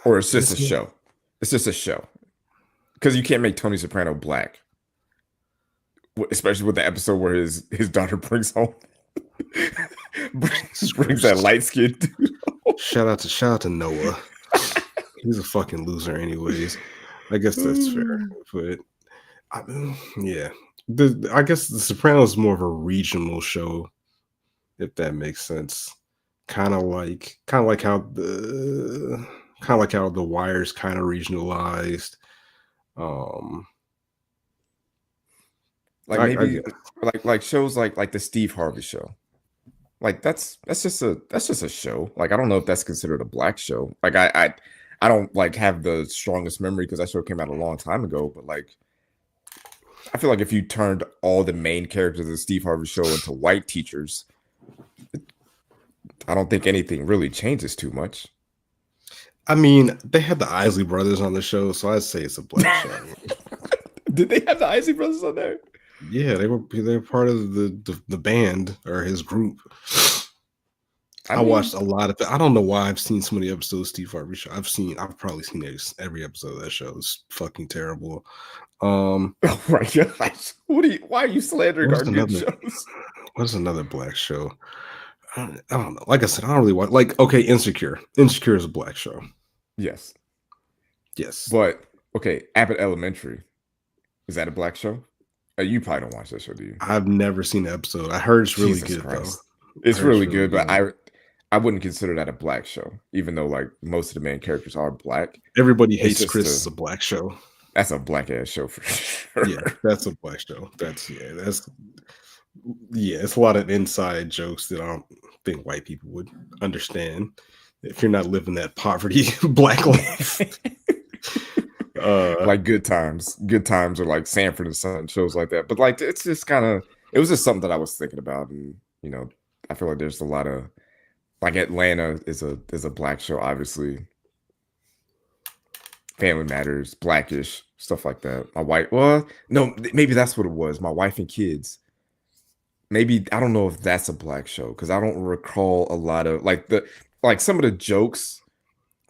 or it's just a show. It's just a show because you can't make Tony Soprano black, especially with the episode where his daughter brings home brings that light skin. Shout out to Noah. He's a fucking loser, anyways. I guess that's fair, but yeah, I guess The Sopranos is more of a regional show, if that makes sense. Kind of like how the Wire's kind of regionalized. Um, Like I maybe guess. like shows like the Steve Harvey show. Like that's just a show. Like I don't know if that's considered a black show. Like I don't like have the strongest memory because that show came out a long time ago. But like I feel like if you turned all the main characters of the Steve Harvey show into white teachers, I don't think anything really changes too much. I mean, they had the Isley brothers on the show, so I'd say it's a black show. Did they have the Isley brothers on there? Yeah, they were part of the band or his group. I mean, watched a lot of it. I don't know why I've seen so many episodes of Steve Harvey show. I've probably seen every episode of that show. It's fucking terrible. oh my gosh. Why are you slandering our What's good another shows? what's another black show? I don't know. Like I said, I don't really watch like okay, Insecure. Insecure is a black show. Yes. Yes. But okay, Abbott Elementary. Is that a black show? You probably don't watch that show, do you? I've never seen an episode. I heard it's really Jesus good Christ. though. It's really good, but I wouldn't consider that a black show, even though like most of the main characters are black. Everybody hates Chris is a black show. That's a black ass show for sure. Yeah, that's a black show. It's a lot of inside jokes that I don't think white people would understand if you're not living that poverty black life. Like Good Times or like Sanford and Son, shows like that. But like it's just it was just something that I was thinking about, and you know, I feel like there's a lot of like Atlanta is a black show, obviously. Family Matters, Blackish, stuff like that. Maybe that's what it was. My Wife and Kids. Maybe I don't know if that's a black show because I don't recall a lot of like some of the jokes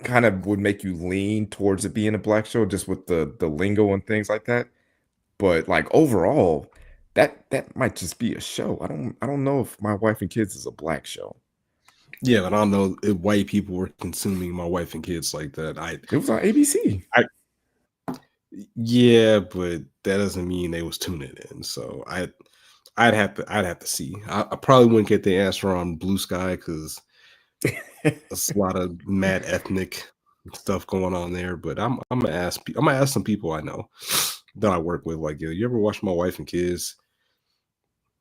kind of would make you lean towards it being a black show just with the lingo and things like that. But like overall, that might just be a show. I don't know if My Wife and Kids is a black show. Yeah, but I don't know if white people were consuming My Wife and Kids like that. It was on ABC. Yeah, but that doesn't mean they was tuning in. So I'd have to see. I probably wouldn't get the answer on Blue Sky because there's a lot of mad ethnic stuff going on there. But I'm gonna ask some people I know that I work with. Like, yo, you ever watch My Wife and Kids?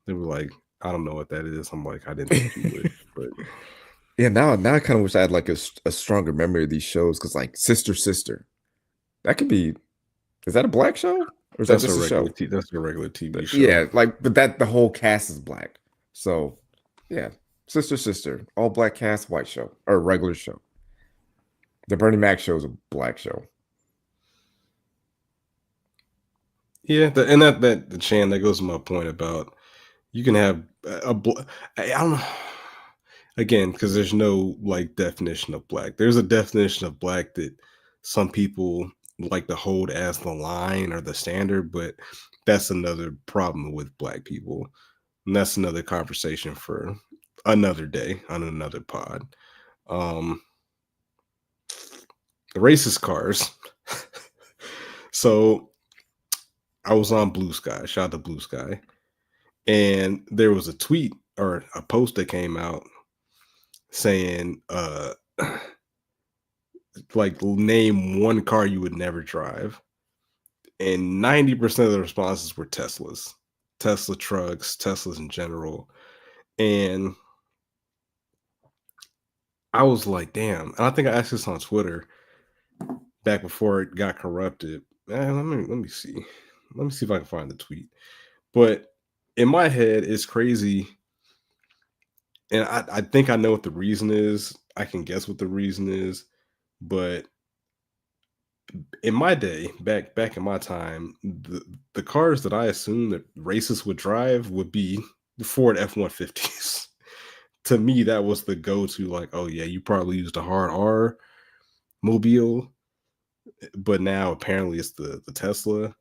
They were like, I don't know what that is. I'm like, I didn't think you would. But yeah, now I kind of wish I had like a stronger memory of these shows because like Sister, that could be. Is that a black show or is that just a show? That's a regular TV show. Yeah, like but the whole cast is black. So yeah, Sister, all black cast, white show or regular show. The Bernie Mac show is a black show. Yeah, the Chan, that goes to my point about you can have I don't know. Again, because there's no like definition of black. There's a definition of black that some people like to hold as the line or the standard, but that's another problem with black people. And that's another conversation for another day on another pod. The racist cars. So I was on Blue Sky, shout out to Blue Sky, and there was a tweet or a post that came out saying like name one car you would never drive, and 90% of the responses were Tesla trucks, Teslas in general. And I was like, damn. And I think I asked this on Twitter back before it got corrupted. Let me see if I can find the tweet. But in my head, it's crazy, and I think I know what the reason is. I can guess what the reason is. But in my day, back in my time, the cars that I assumed that racists would drive would be the Ford F-150s. To me, that was the go-to. Like, oh yeah, you probably used a hard R mobile, but now apparently it's the Tesla.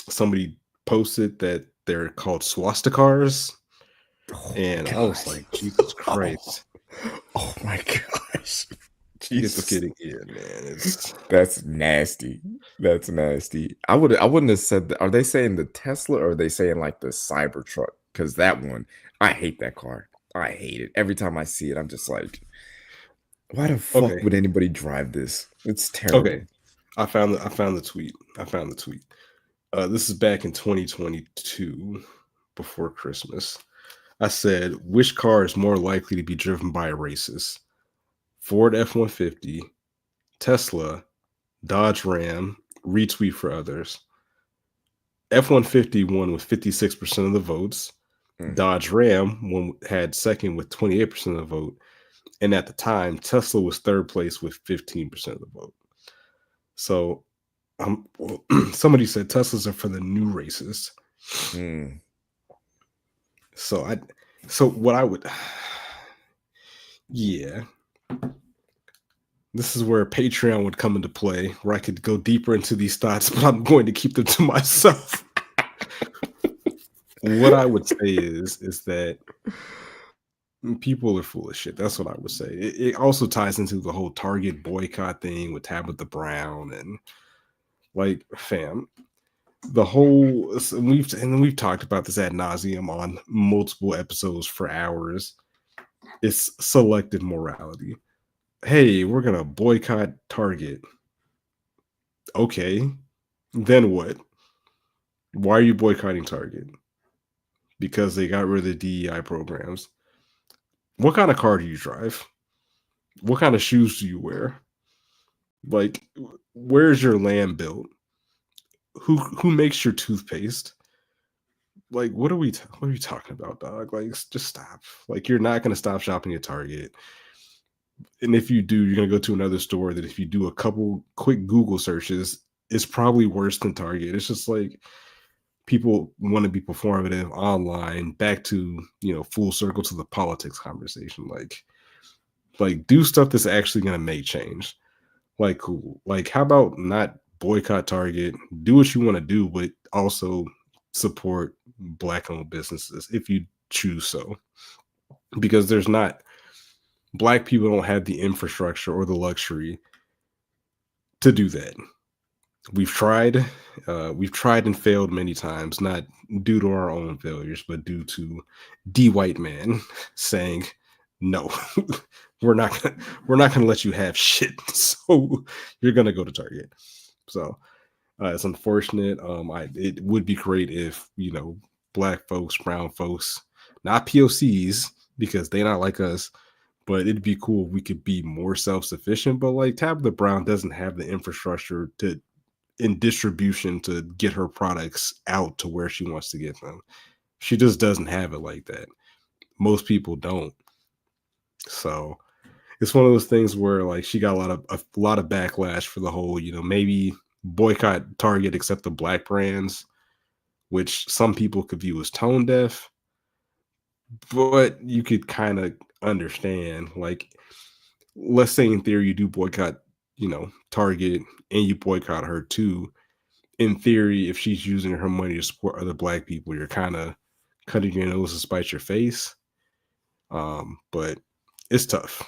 Somebody posted that they're called swastikars, and I was like, Jesus Christ. Oh my god. gosh. It's Jesus. getting man. It's That's nasty. That's nasty. I wouldn't have said that. Are they saying the Tesla or are they saying like the Cybertruck? Because that one, I hate that car. I hate it. Every time I see it, I'm just like, why the fuck okay. would anybody drive this? It's terrible. Okay. I found the tweet. This is back in 2022 before Christmas. I said, which car is more likely to be driven by a racist? Ford F-150, Tesla, Dodge Ram, retweet for others. F-150 won with 56% of the votes. Dodge Ram had second with 28% of the vote. And at the time, Tesla was third place with 15% of the vote. So somebody said Teslas are for the new racists. So what I would, yeah, this is where Patreon would come into play, where I could go deeper into these thoughts, but I'm going to keep them to myself. What I would say is that people are full of shit. That's what I would say. It also ties into the whole Target boycott thing with Tabitha Brown and like, fam, the whole we've talked about this ad nauseum on multiple episodes for hours. It's selective morality. Hey, we're gonna boycott Target. Okay, then what? Why are you boycotting Target? Because they got rid of the DEI programs. What kind of car do you drive? What kind of shoes do you wear? Like, where's your land built? Who makes your toothpaste? Like, what are we talking about, dog? Like, just stop. Like, you're not gonna stop shopping at Target. And if you do, you're gonna go to another store that if you do a couple quick Google searches, it's probably worse than Target. It's just like people want to be performative online, back to, full circle to the politics conversation. Like do stuff that's actually gonna make change. Like, cool. Like, how about not boycott Target? Do what you want to do, but also support Black-owned businesses if you choose so. Because Black people don't have the infrastructure or the luxury to do that. We've tried and failed many times, not due to our own failures, but due to the white man saying, no, we're not gonna let you have shit. So you're gonna go to Target. So it's unfortunate. It would be great if, Black folks, brown folks, not POCs, because they not like us, but it'd be cool if we could be more self-sufficient. But like Tabitha Brown doesn't have the infrastructure in distribution to get her products out to where she wants to get them. She just doesn't have it like that. Most people don't. So it's one of those things where like she got a lot of backlash for the whole, maybe boycott Target except the Black brands, which some people could view as tone deaf. But you could kind of understand, like, let's say in theory you do boycott, Target, and you boycott her too. In theory, if she's using her money to support other Black people, you're kind of cutting your nose to spite your face. But it's tough.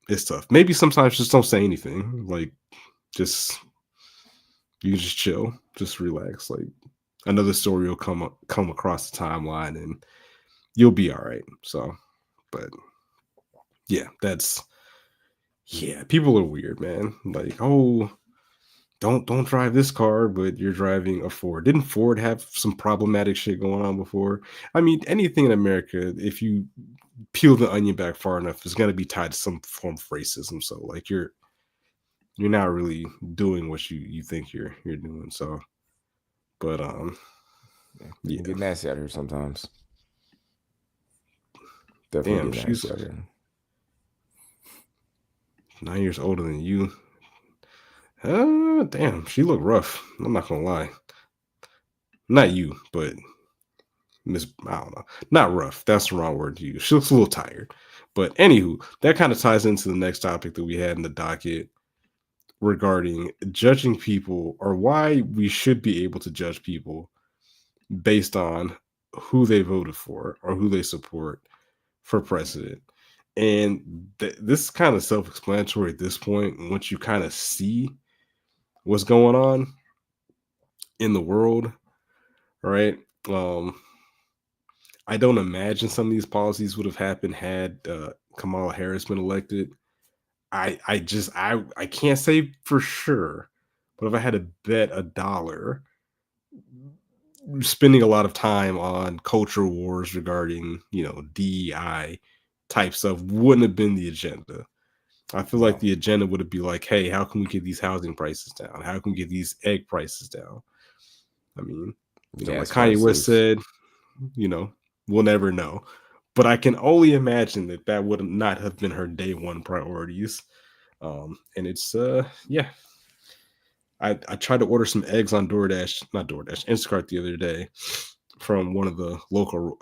It's tough. Maybe sometimes just don't say anything. Like, you can just chill, just relax. Like, another story will come across the timeline, and you'll be all right. So, but yeah, people are weird, man. Like, oh, don't drive this car, but you're driving a Ford. Didn't Ford have some problematic shit going on before? I mean, anything in America, if you peel the onion back far enough, is going to be tied to some form of racism. So, like, you're not really doing what you think you're doing. So, but You get nasty out here sometimes. Definitely get nasty out here. 9 years older than you. Damn, she looked rough. I'm not gonna lie. Not you, but I don't know. Not rough. That's the wrong word to use. She looks a little tired. But anywho, that kind of ties into the next topic that we had in the docket regarding judging people, or why we should be able to judge people based on who they voted for or who they support for president. And this is kind of self-explanatory at this point. Once you kind of see what's going on in the world, right? Um, I don't imagine some of these policies would have happened had Kamala Harris been elected. I can't say for sure, but if I had to bet a dollar, spending a lot of time on culture wars regarding, DEI type stuff wouldn't have been the agenda. I feel like No. the agenda would be like, hey, how can we get these housing prices down? How can we get these egg prices down? I mean, like Gas Kanye West prices. said, you know, we'll never know. But I can only imagine that that would not have been her day one priorities. And it's yeah. I tried to order some eggs on DoorDash, not DoorDash, Instacart the other day from one of the local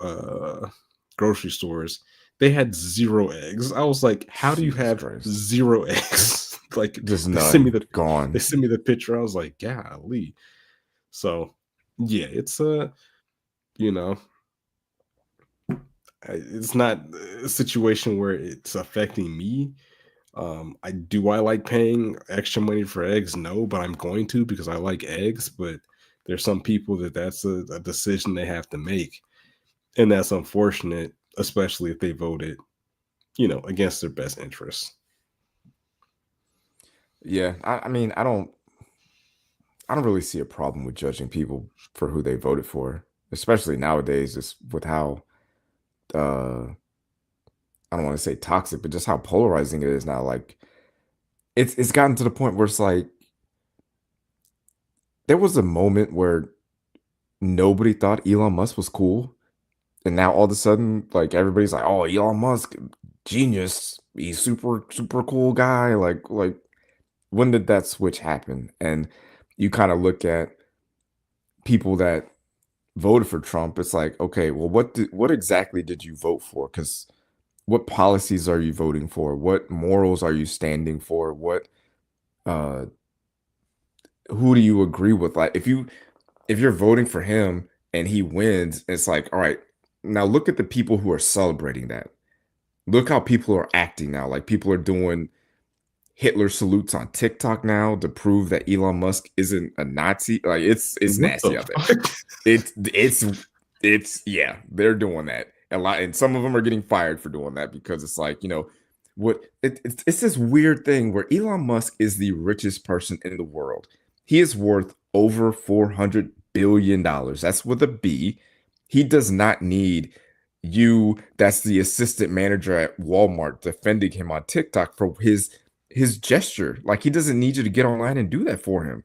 grocery stores. They had zero eggs. I was like, how do you Jesus have Christ. zero eggs? Like Just they sent me none. the Gone. they sent me the picture. I was like, golly. So yeah, it's you know, it's not a situation where it's affecting me. I like paying extra money for eggs? No, but I'm going to because I like eggs. But there's some people that's a decision they have to make, and that's unfortunate, especially if they voted, against their best interests. Yeah. I mean, I don't really see a problem with judging people for who they voted for, especially nowadays, just with how uh I don't want to say toxic, but just how polarizing it is now. Like it's gotten to the point where it's like there was a moment where nobody thought Elon Musk was cool. And now all of a sudden, like everybody's like, oh, Elon Musk, genius. He's super, super cool guy. Like when did that switch happen? And you kind of look at people that voted for Trump. It's like, okay, well, what exactly did you vote for? Because what policies are you voting for? What morals are you standing for? What uh who do you agree with? Like if you're voting for him and he wins, it's like, all right, now look at the people who are celebrating that. Look how people are acting now. Like people are doing Hitler salutes on TikTok now to prove that Elon Musk isn't a Nazi. Like it's What nasty the out there. fuck? It's yeah, they're doing that a lot, and some of them are getting fired for doing that because it's like it's this weird thing where Elon Musk is the richest person in the world. He is worth over $400 billion. That's with a B. He does not need you. That's the assistant manager at Walmart defending him on TikTok for his gesture. Like he doesn't need you to get online and do that for him.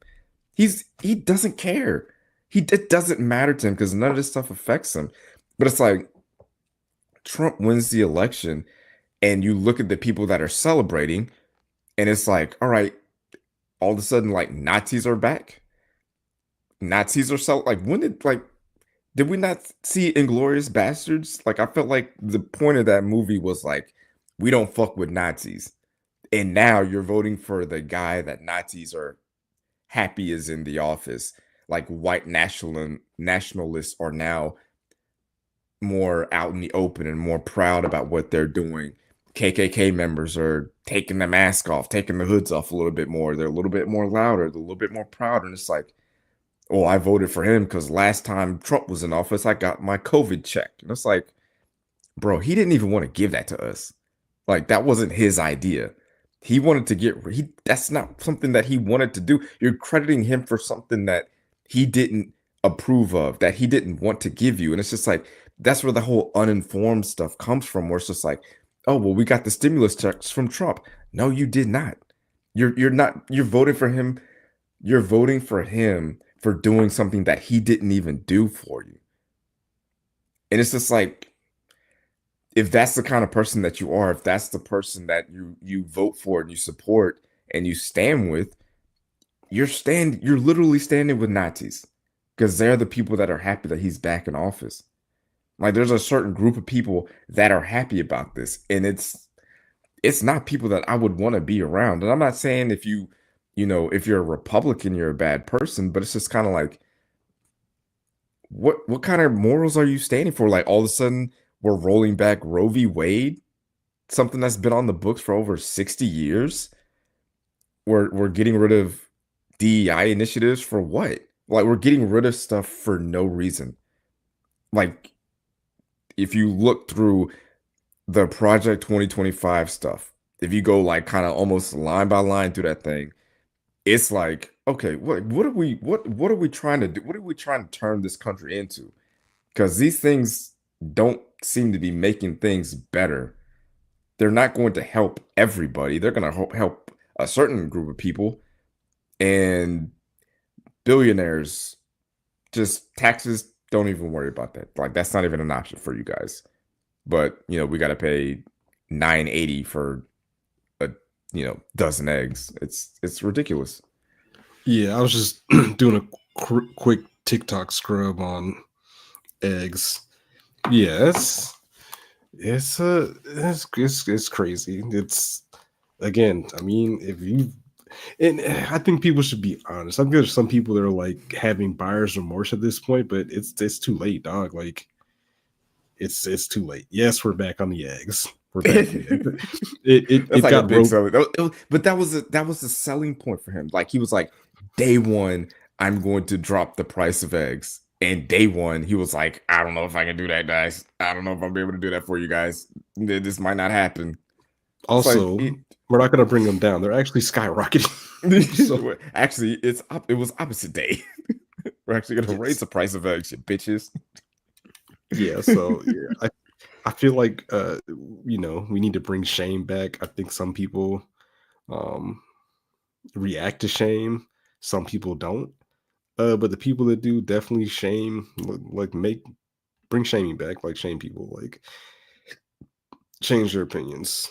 He doesn't care. It doesn't matter to him because none of this stuff affects him. But it's like Trump wins the election, and you look at the people that are celebrating, and it's like, all right, all of a sudden, like Nazis are back. Nazis are like when did we not see Inglorious Bastards? Like I felt like the point of that movie was like we don't fuck with Nazis, and now you're voting for the guy that Nazis are happy is in the office. Like white nationalists are now more out in the open and more proud about what they're doing. KKK members are taking the mask off, taking the hoods off a little bit more. They're a little bit more louder, they're a little bit more proud. And it's like, oh, I voted for him because last time Trump was in office, I got my COVID check. And it's like, bro, he didn't even want to give that to us. Like that wasn't his idea. He wanted to that's not something that he wanted to do. You're crediting him for something that he didn't approve of, that he didn't want to give you. And it's just like that's where the whole uninformed stuff comes from, where it's just like, oh, well, we got the stimulus checks from Trump. No, you did not. You're not, you're voting for him. You're voting for him for doing something that he didn't even do for you. And it's just like, if that's the kind of person that you are, if that's the person that you vote for and you support and you stand with, you're literally standing with Nazis because they're the people that are happy that he's back in office. Like there's a certain group of people that are happy about this, and it's not people that I would want to be around. And I'm not saying if if you're a Republican, you're a bad person, but it's just kind of like what kind of morals are you standing for? Like all of a sudden we're rolling back Roe v. Wade something that's been on the books for over 60 years. We're getting rid of DEI initiatives for what? Like we're getting rid of stuff for no reason. Like if you look through the Project 2025 stuff, if you go like kind of almost line by line through that thing, it's like, okay, what are we trying to do? What are we trying to turn this country into? Because these things don't seem to be making things better. They're not going to help everybody. They're going to help a certain group of people, and billionaires, just taxes, don't even worry about that. Like that's not even an option for you guys. But we got to pay $9.80 for a dozen eggs. It's ridiculous. Yeah, I was just doing a quick TikTok scrub on eggs. Yeah, it's crazy. It's again, I mean, and I think people should be honest. I'm there's some people that are like having buyer's remorse at this point, but it's too late, dog. Like it's too late. Yes, we're back on the eggs. We're back. It like got a big selling. But that was a selling point for him. Like he was like, day one, I'm going to drop the price of eggs. And day one, he was like, I don't know if I can do that, guys. I don't know if I'll be able to do that for you guys. This might not happen. Also, we're not going to bring them down. They're actually skyrocketing. So, actually, it was opposite day. We're actually going to raise the price of eggs, you bitches. Yeah. So yeah, I feel like we need to bring shame back. I think some people react to shame. Some people don't. But the people that do definitely shame, like bring shaming back, like shame people, like change their opinions.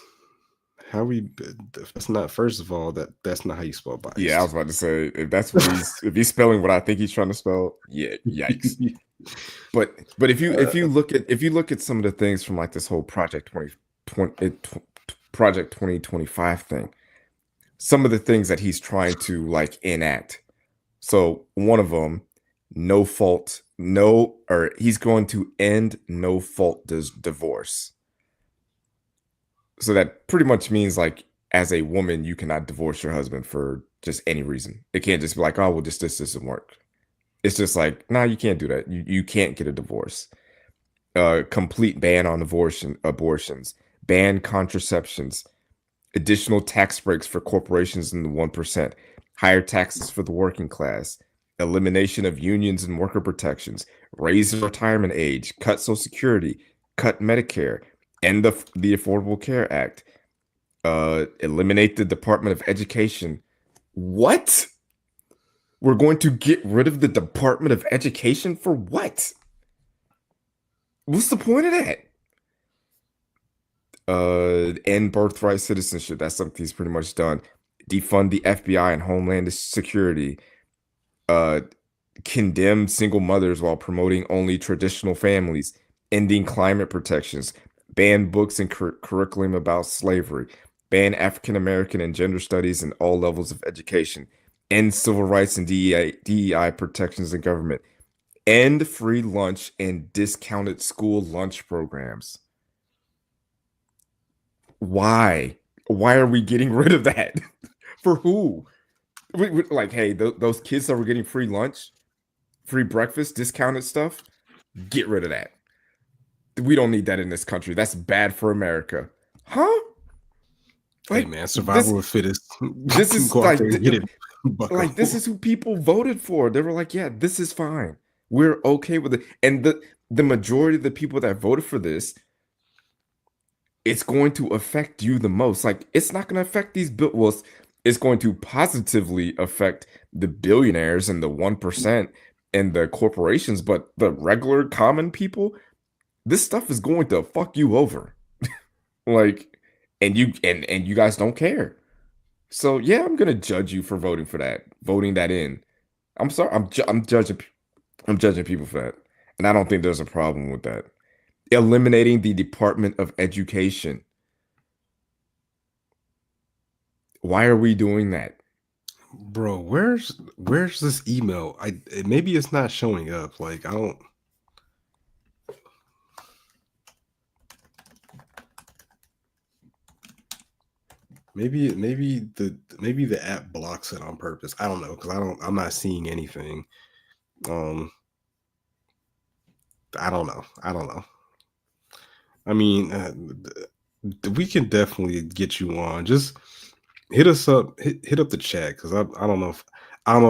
How we that's not first of all that's not how you spell biased. Yeah, I was about to say if that's what if he's spelling what I think he's trying to spell, yeah, yikes. But if you look at some of the things from like this whole Project 2025 thing, some of the things that he's trying to like enact. So one of them, he's going to end no fault divorce. So that pretty much means like as a woman, you cannot divorce your husband for just any reason. It can't just be like, oh, well, this doesn't work. It's just like, nah, you can't do that. You can't get a divorce. Complete ban on abortions, ban contraceptions, additional tax breaks for corporations in the 1%, higher taxes for the working class, elimination of unions and worker protections, raise the retirement age, cut Social Security, cut Medicare, end the Affordable Care Act, eliminate the Department of Education. What? We're going to get rid of the Department of Education for what? What's the point of that? End birthright citizenship. That's something he's pretty much done. Defund the FBI and Homeland Security. Condemn single mothers while promoting only traditional families. Ending climate protections. Ban books and curriculum about slavery. Ban African American and gender studies in all levels of education. End civil rights and DEI protections in government. End free lunch and discounted school lunch programs. Why? Why are we getting rid of that? For who? Like, hey, those kids that were getting free lunch, free breakfast, discounted stuff, get rid of that. We don't need that in this country. That's bad for America. Huh? Like, hey man, survival of fittest. This is like, this is who people voted for. They were like, yeah, this is fine. We're okay with it. And the majority of the people that voted for this, it's going to affect you the most. Like, it's not going to affect these it's going to positively affect the billionaires and the 1% and the corporations, but the regular common people, this stuff is going to fuck you over. Like, and you guys don't care. So yeah, I'm gonna judge you for voting that in. I'm sorry, I'm judging people for that, and I don't think there's a problem with that. Eliminating the Department of Education. Why are we doing that? Bro, where's this email? Maybe it's not showing up. Like, I don't. maybe the app blocks it on purpose. I don't know because I'm not seeing anything. Um, I don't know. I don't know. I mean, we can definitely get you on. Just hit us up. Hit up the chat because I don't know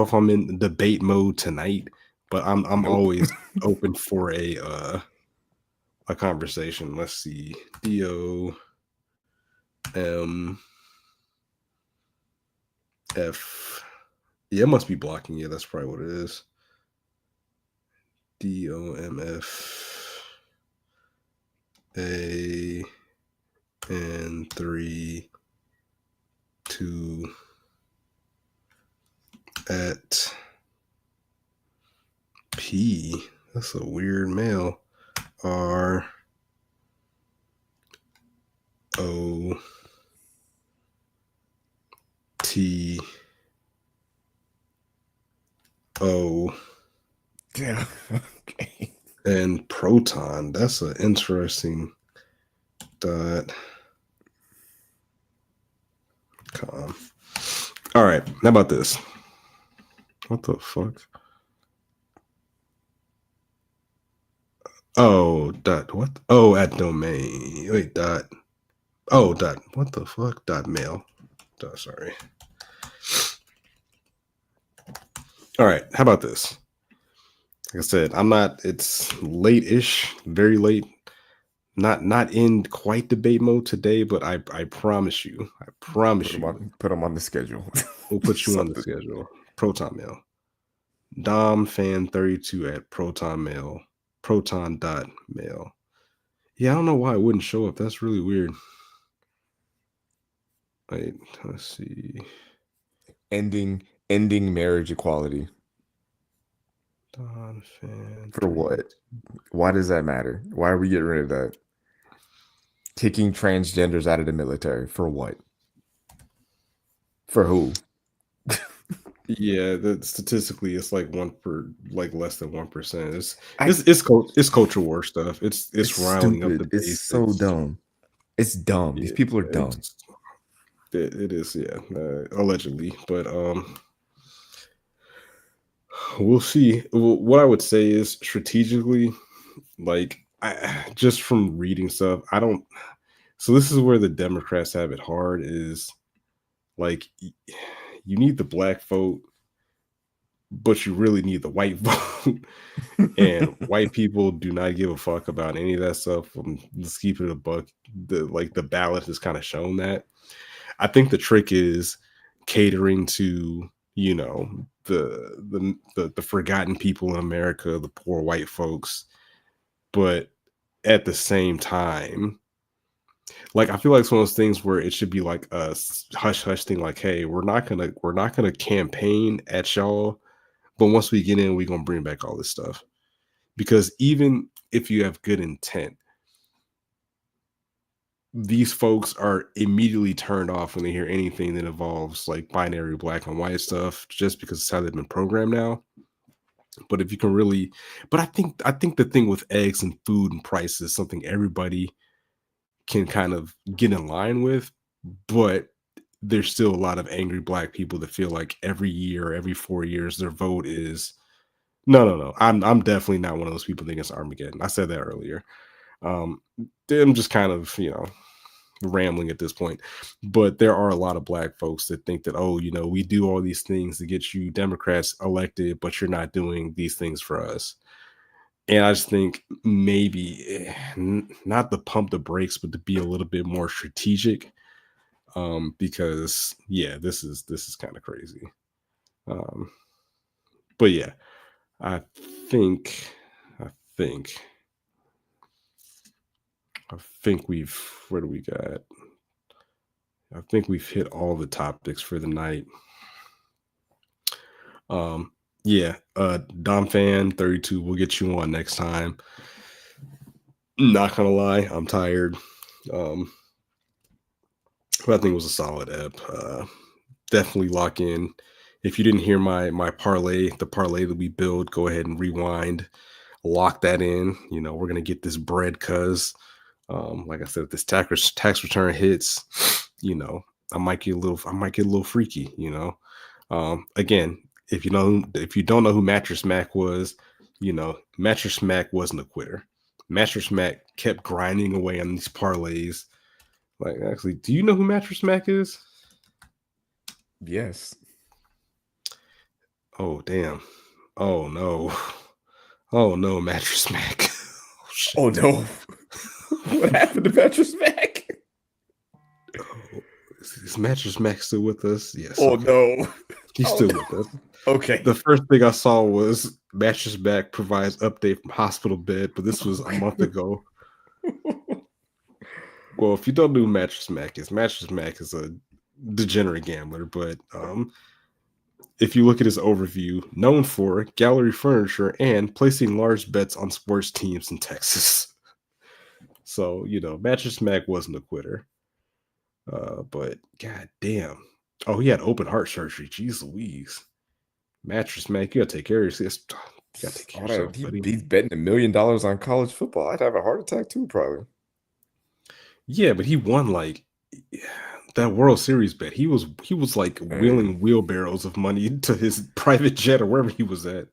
if I'm in debate mode tonight, but I'm Nope. always open for a conversation. Let's see. DOM F. Yeah, it must be blocking you. That's probably what it is. DOMF A and 3 2 at P. That's a weird mail. R O T O Yeah. Okay. and Proton. That's an interesting dot com. All right, how about this? What the fuck? Oh, dot what? Oh, at domain. Wait, dot. Oh, dot. What the fuck? Dot mail. Dot, sorry. All right, how about this? Like I said, I'm not. It's late-ish, very late. Not in quite debate mode today, but I promise you, Put them on the schedule. we'll put you on the Something. schedule. Proton Mail. Dom fan 32 at Proton Mail. Proton.mail. Yeah, I don't know why it wouldn't show up. That's really weird. Wait, let's see. Ending marriage equality. Don fan For what? Why does that matter? Why are we getting rid of that? Kicking transgenders out of the military. For what? For who? Yeah, statistically it's like less than 1%. It's culture war stuff. It's riling up the stupid. base. It's so dumb. It's dumb. These people are dumb. It is, yeah, allegedly, but we'll see. What I would say is strategically, like I just from reading stuff, I don't. So this is where the Democrats have it hard. Is like you need the black vote, but you really need the white vote. And white people do not give a fuck about any of that stuff. Let's keep it a buck. The ballot has kind of shown that. I think the trick is catering to the forgotten people in America, the poor white folks, but at the same time, like I feel like it's one of those things where it should be like a hush hush thing, like, hey, we're not gonna campaign at y'all, but once we get in, we're gonna bring back all this stuff. Because even if you have good intent, these folks are immediately turned off when they hear anything that involves like binary black and white stuff, just because it's how they've been programmed now. But if you can really, but I think the thing with eggs and food and prices is something everybody can kind of get in line with, but there's still a lot of angry black people that feel like every year, every 4 years, their vote is no. I'm definitely not one of those people thinking it's Armageddon. I said that earlier. I'm just kind of, rambling at this point, but there are a lot of black folks that think that, oh, we do all these things to get you Democrats elected, but you're not doing these things for us. And I just think maybe not to pump the brakes, but to be a little bit more strategic, because yeah, this is kind of crazy. But yeah, I think we've where do we got? I think we've hit all the topics for the night. Yeah, Dom fan 32, we'll get you on next time. Not gonna lie, I'm tired. But I think it was a solid ep. Definitely lock in. If you didn't hear my parlay, the parlay that we build, go ahead and rewind, lock that in. We're gonna get this bread, cuz like I said, if this tax return hits, I might get a little freaky, you know. Again, if you don't know who Mattress Mac was, you know, Mattress Mac wasn't a quitter. Mattress Mac kept grinding away on these parlays. Like, actually, do you know who Mattress Mac is? Yes. Oh, damn. Oh no. Oh no, Mattress Mac. Oh, shit. Oh no. What happened to Mattress Mac? Oh, is Mattress Mac still with us? Yes. Oh okay. no. He's Oh, still no. with us. Okay. The first thing I saw was Mattress Mac provides update from hospital bed, but this was a month ago. Well, if you don't know who Mattress Mac is a degenerate gambler, but if you look at his overview, known for gallery furniture and placing large bets on sports teams in Texas. So, you know, Mattress Mac wasn't a quitter. But god damn. Oh, he had open heart surgery. Jeez Louise. Mattress Mac, you gotta take care of yourself. You gotta take care of yourself, buddy. He's betting $1 million on college football. I'd have a heart attack too, probably. Yeah, but he won like that World Series bet. He was like wheeling wheelbarrows of money to his private jet or wherever he was at.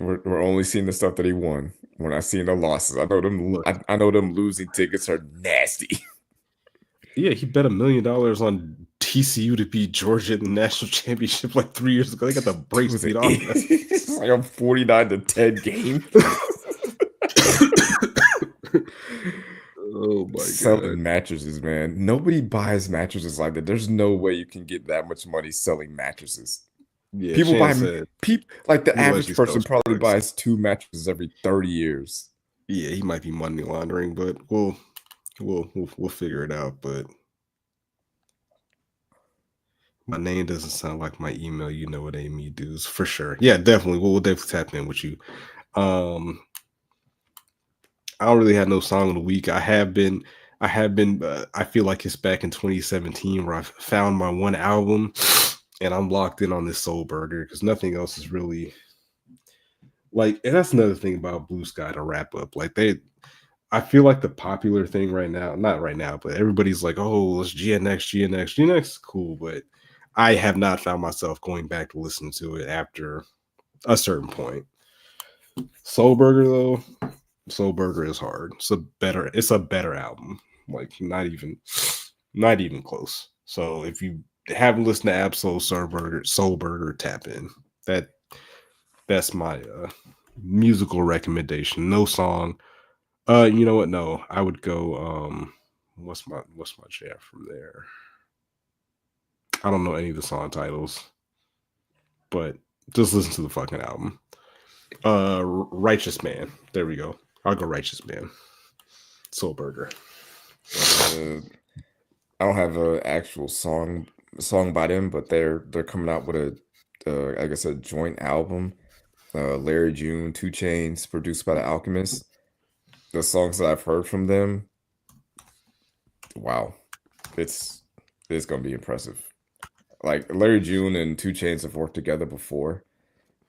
We're only seeing the stuff that he won. We're not seeing the losses. I know them. I know them losing tickets are nasty. Yeah, he bet $1 million on TCU to beat Georgia in the national championship like 3 years ago. They got the brakes beat on us. It's like a 49-10 game. Oh my Selling god. mattresses, man. Nobody buys mattresses like that. There's no way you can get that much money selling mattresses. Yeah, People buy said, like the he average allegedly person sells probably products. buys 2 mattresses every 30 years. Yeah, he might be money laundering, but we'll figure it out. But my name doesn't sound like my email. You know what Amy does for sure. Yeah, definitely. We'll definitely tap in with you. I don't really have no song of the week. I have been. I feel like it's back in 2017 where I found my one album, and I'm locked in on this Soul Burger because nothing else is really like. And that's another thing about Blue Sky to wrap up. Like I feel like the popular thing right now, not right now, but everybody's like, oh, let's GNX. GNX is cool, but I have not found myself going back to listen to it after a certain point. Soul Burger though. Soul Burger is hard. It's a better album. Like not even close. So if you haven't listened to Absol Soul Burger, tap in. That's my musical recommendation. No song. You know what? No, I would go. What's my jam from there? I don't know any of the song titles, but just listen to the fucking album. Righteous Man. There we go. I'll go Righteous Man. Soul Burger. I don't have an actual song by them, but they're coming out with I guess a joint album. Larry June, 2 Chainz, produced by The Alchemist. The songs that I've heard from them, wow, it's gonna be impressive. Like Larry June and 2 Chainz have worked together before,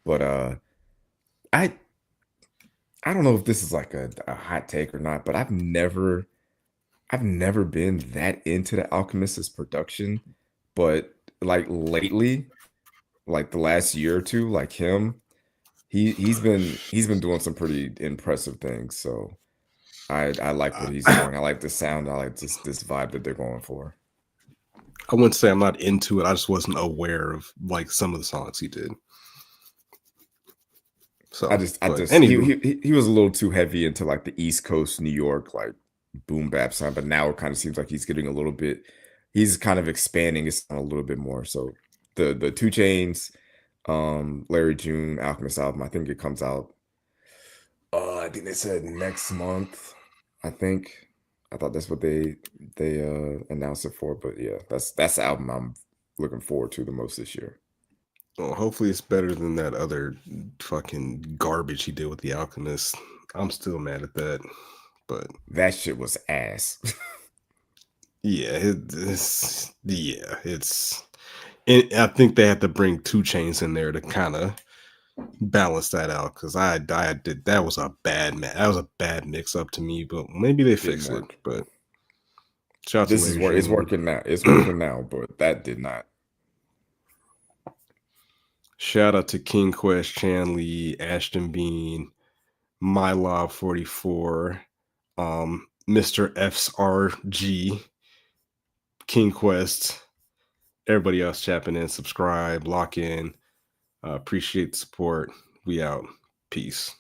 but I don't know if this is like a hot take or not, but I've never been that into The Alchemist's production, but like lately, like the last year or two, like him, he's been doing some pretty impressive things. So I like what he's doing. I like the sound. I like this vibe that they're going for. I wouldn't say I'm not into it. I just wasn't aware of like some of the songs he did. So he was a little too heavy into like the East Coast New York like boom bap sound, but now it kind of seems like he's getting a little bit. He's kind of expanding his sound a little bit more. So the 2 Chainz, Larry June Alchemist album, I think it comes out. I think they said next month. I thought that's what they announced it for. But yeah, that's the album I'm looking forward to the most this year. Well, hopefully it's better than that other fucking garbage he did with The Alchemist. I'm still mad at that, but that shit was ass. Yeah, I think they had to bring 2 Chainz in there to kind of balance that out because that was a bad mix up to me, but maybe they fixed it. But Shout out to This is Lady it's Shane. working now. It's working now, but that did not. Shout out to King Quest, Chan Lee, Ashton Bean, MyLob44, Mr. FSRG, King Quest, everybody else chapping in, subscribe, lock in. Appreciate the support. We out. Peace.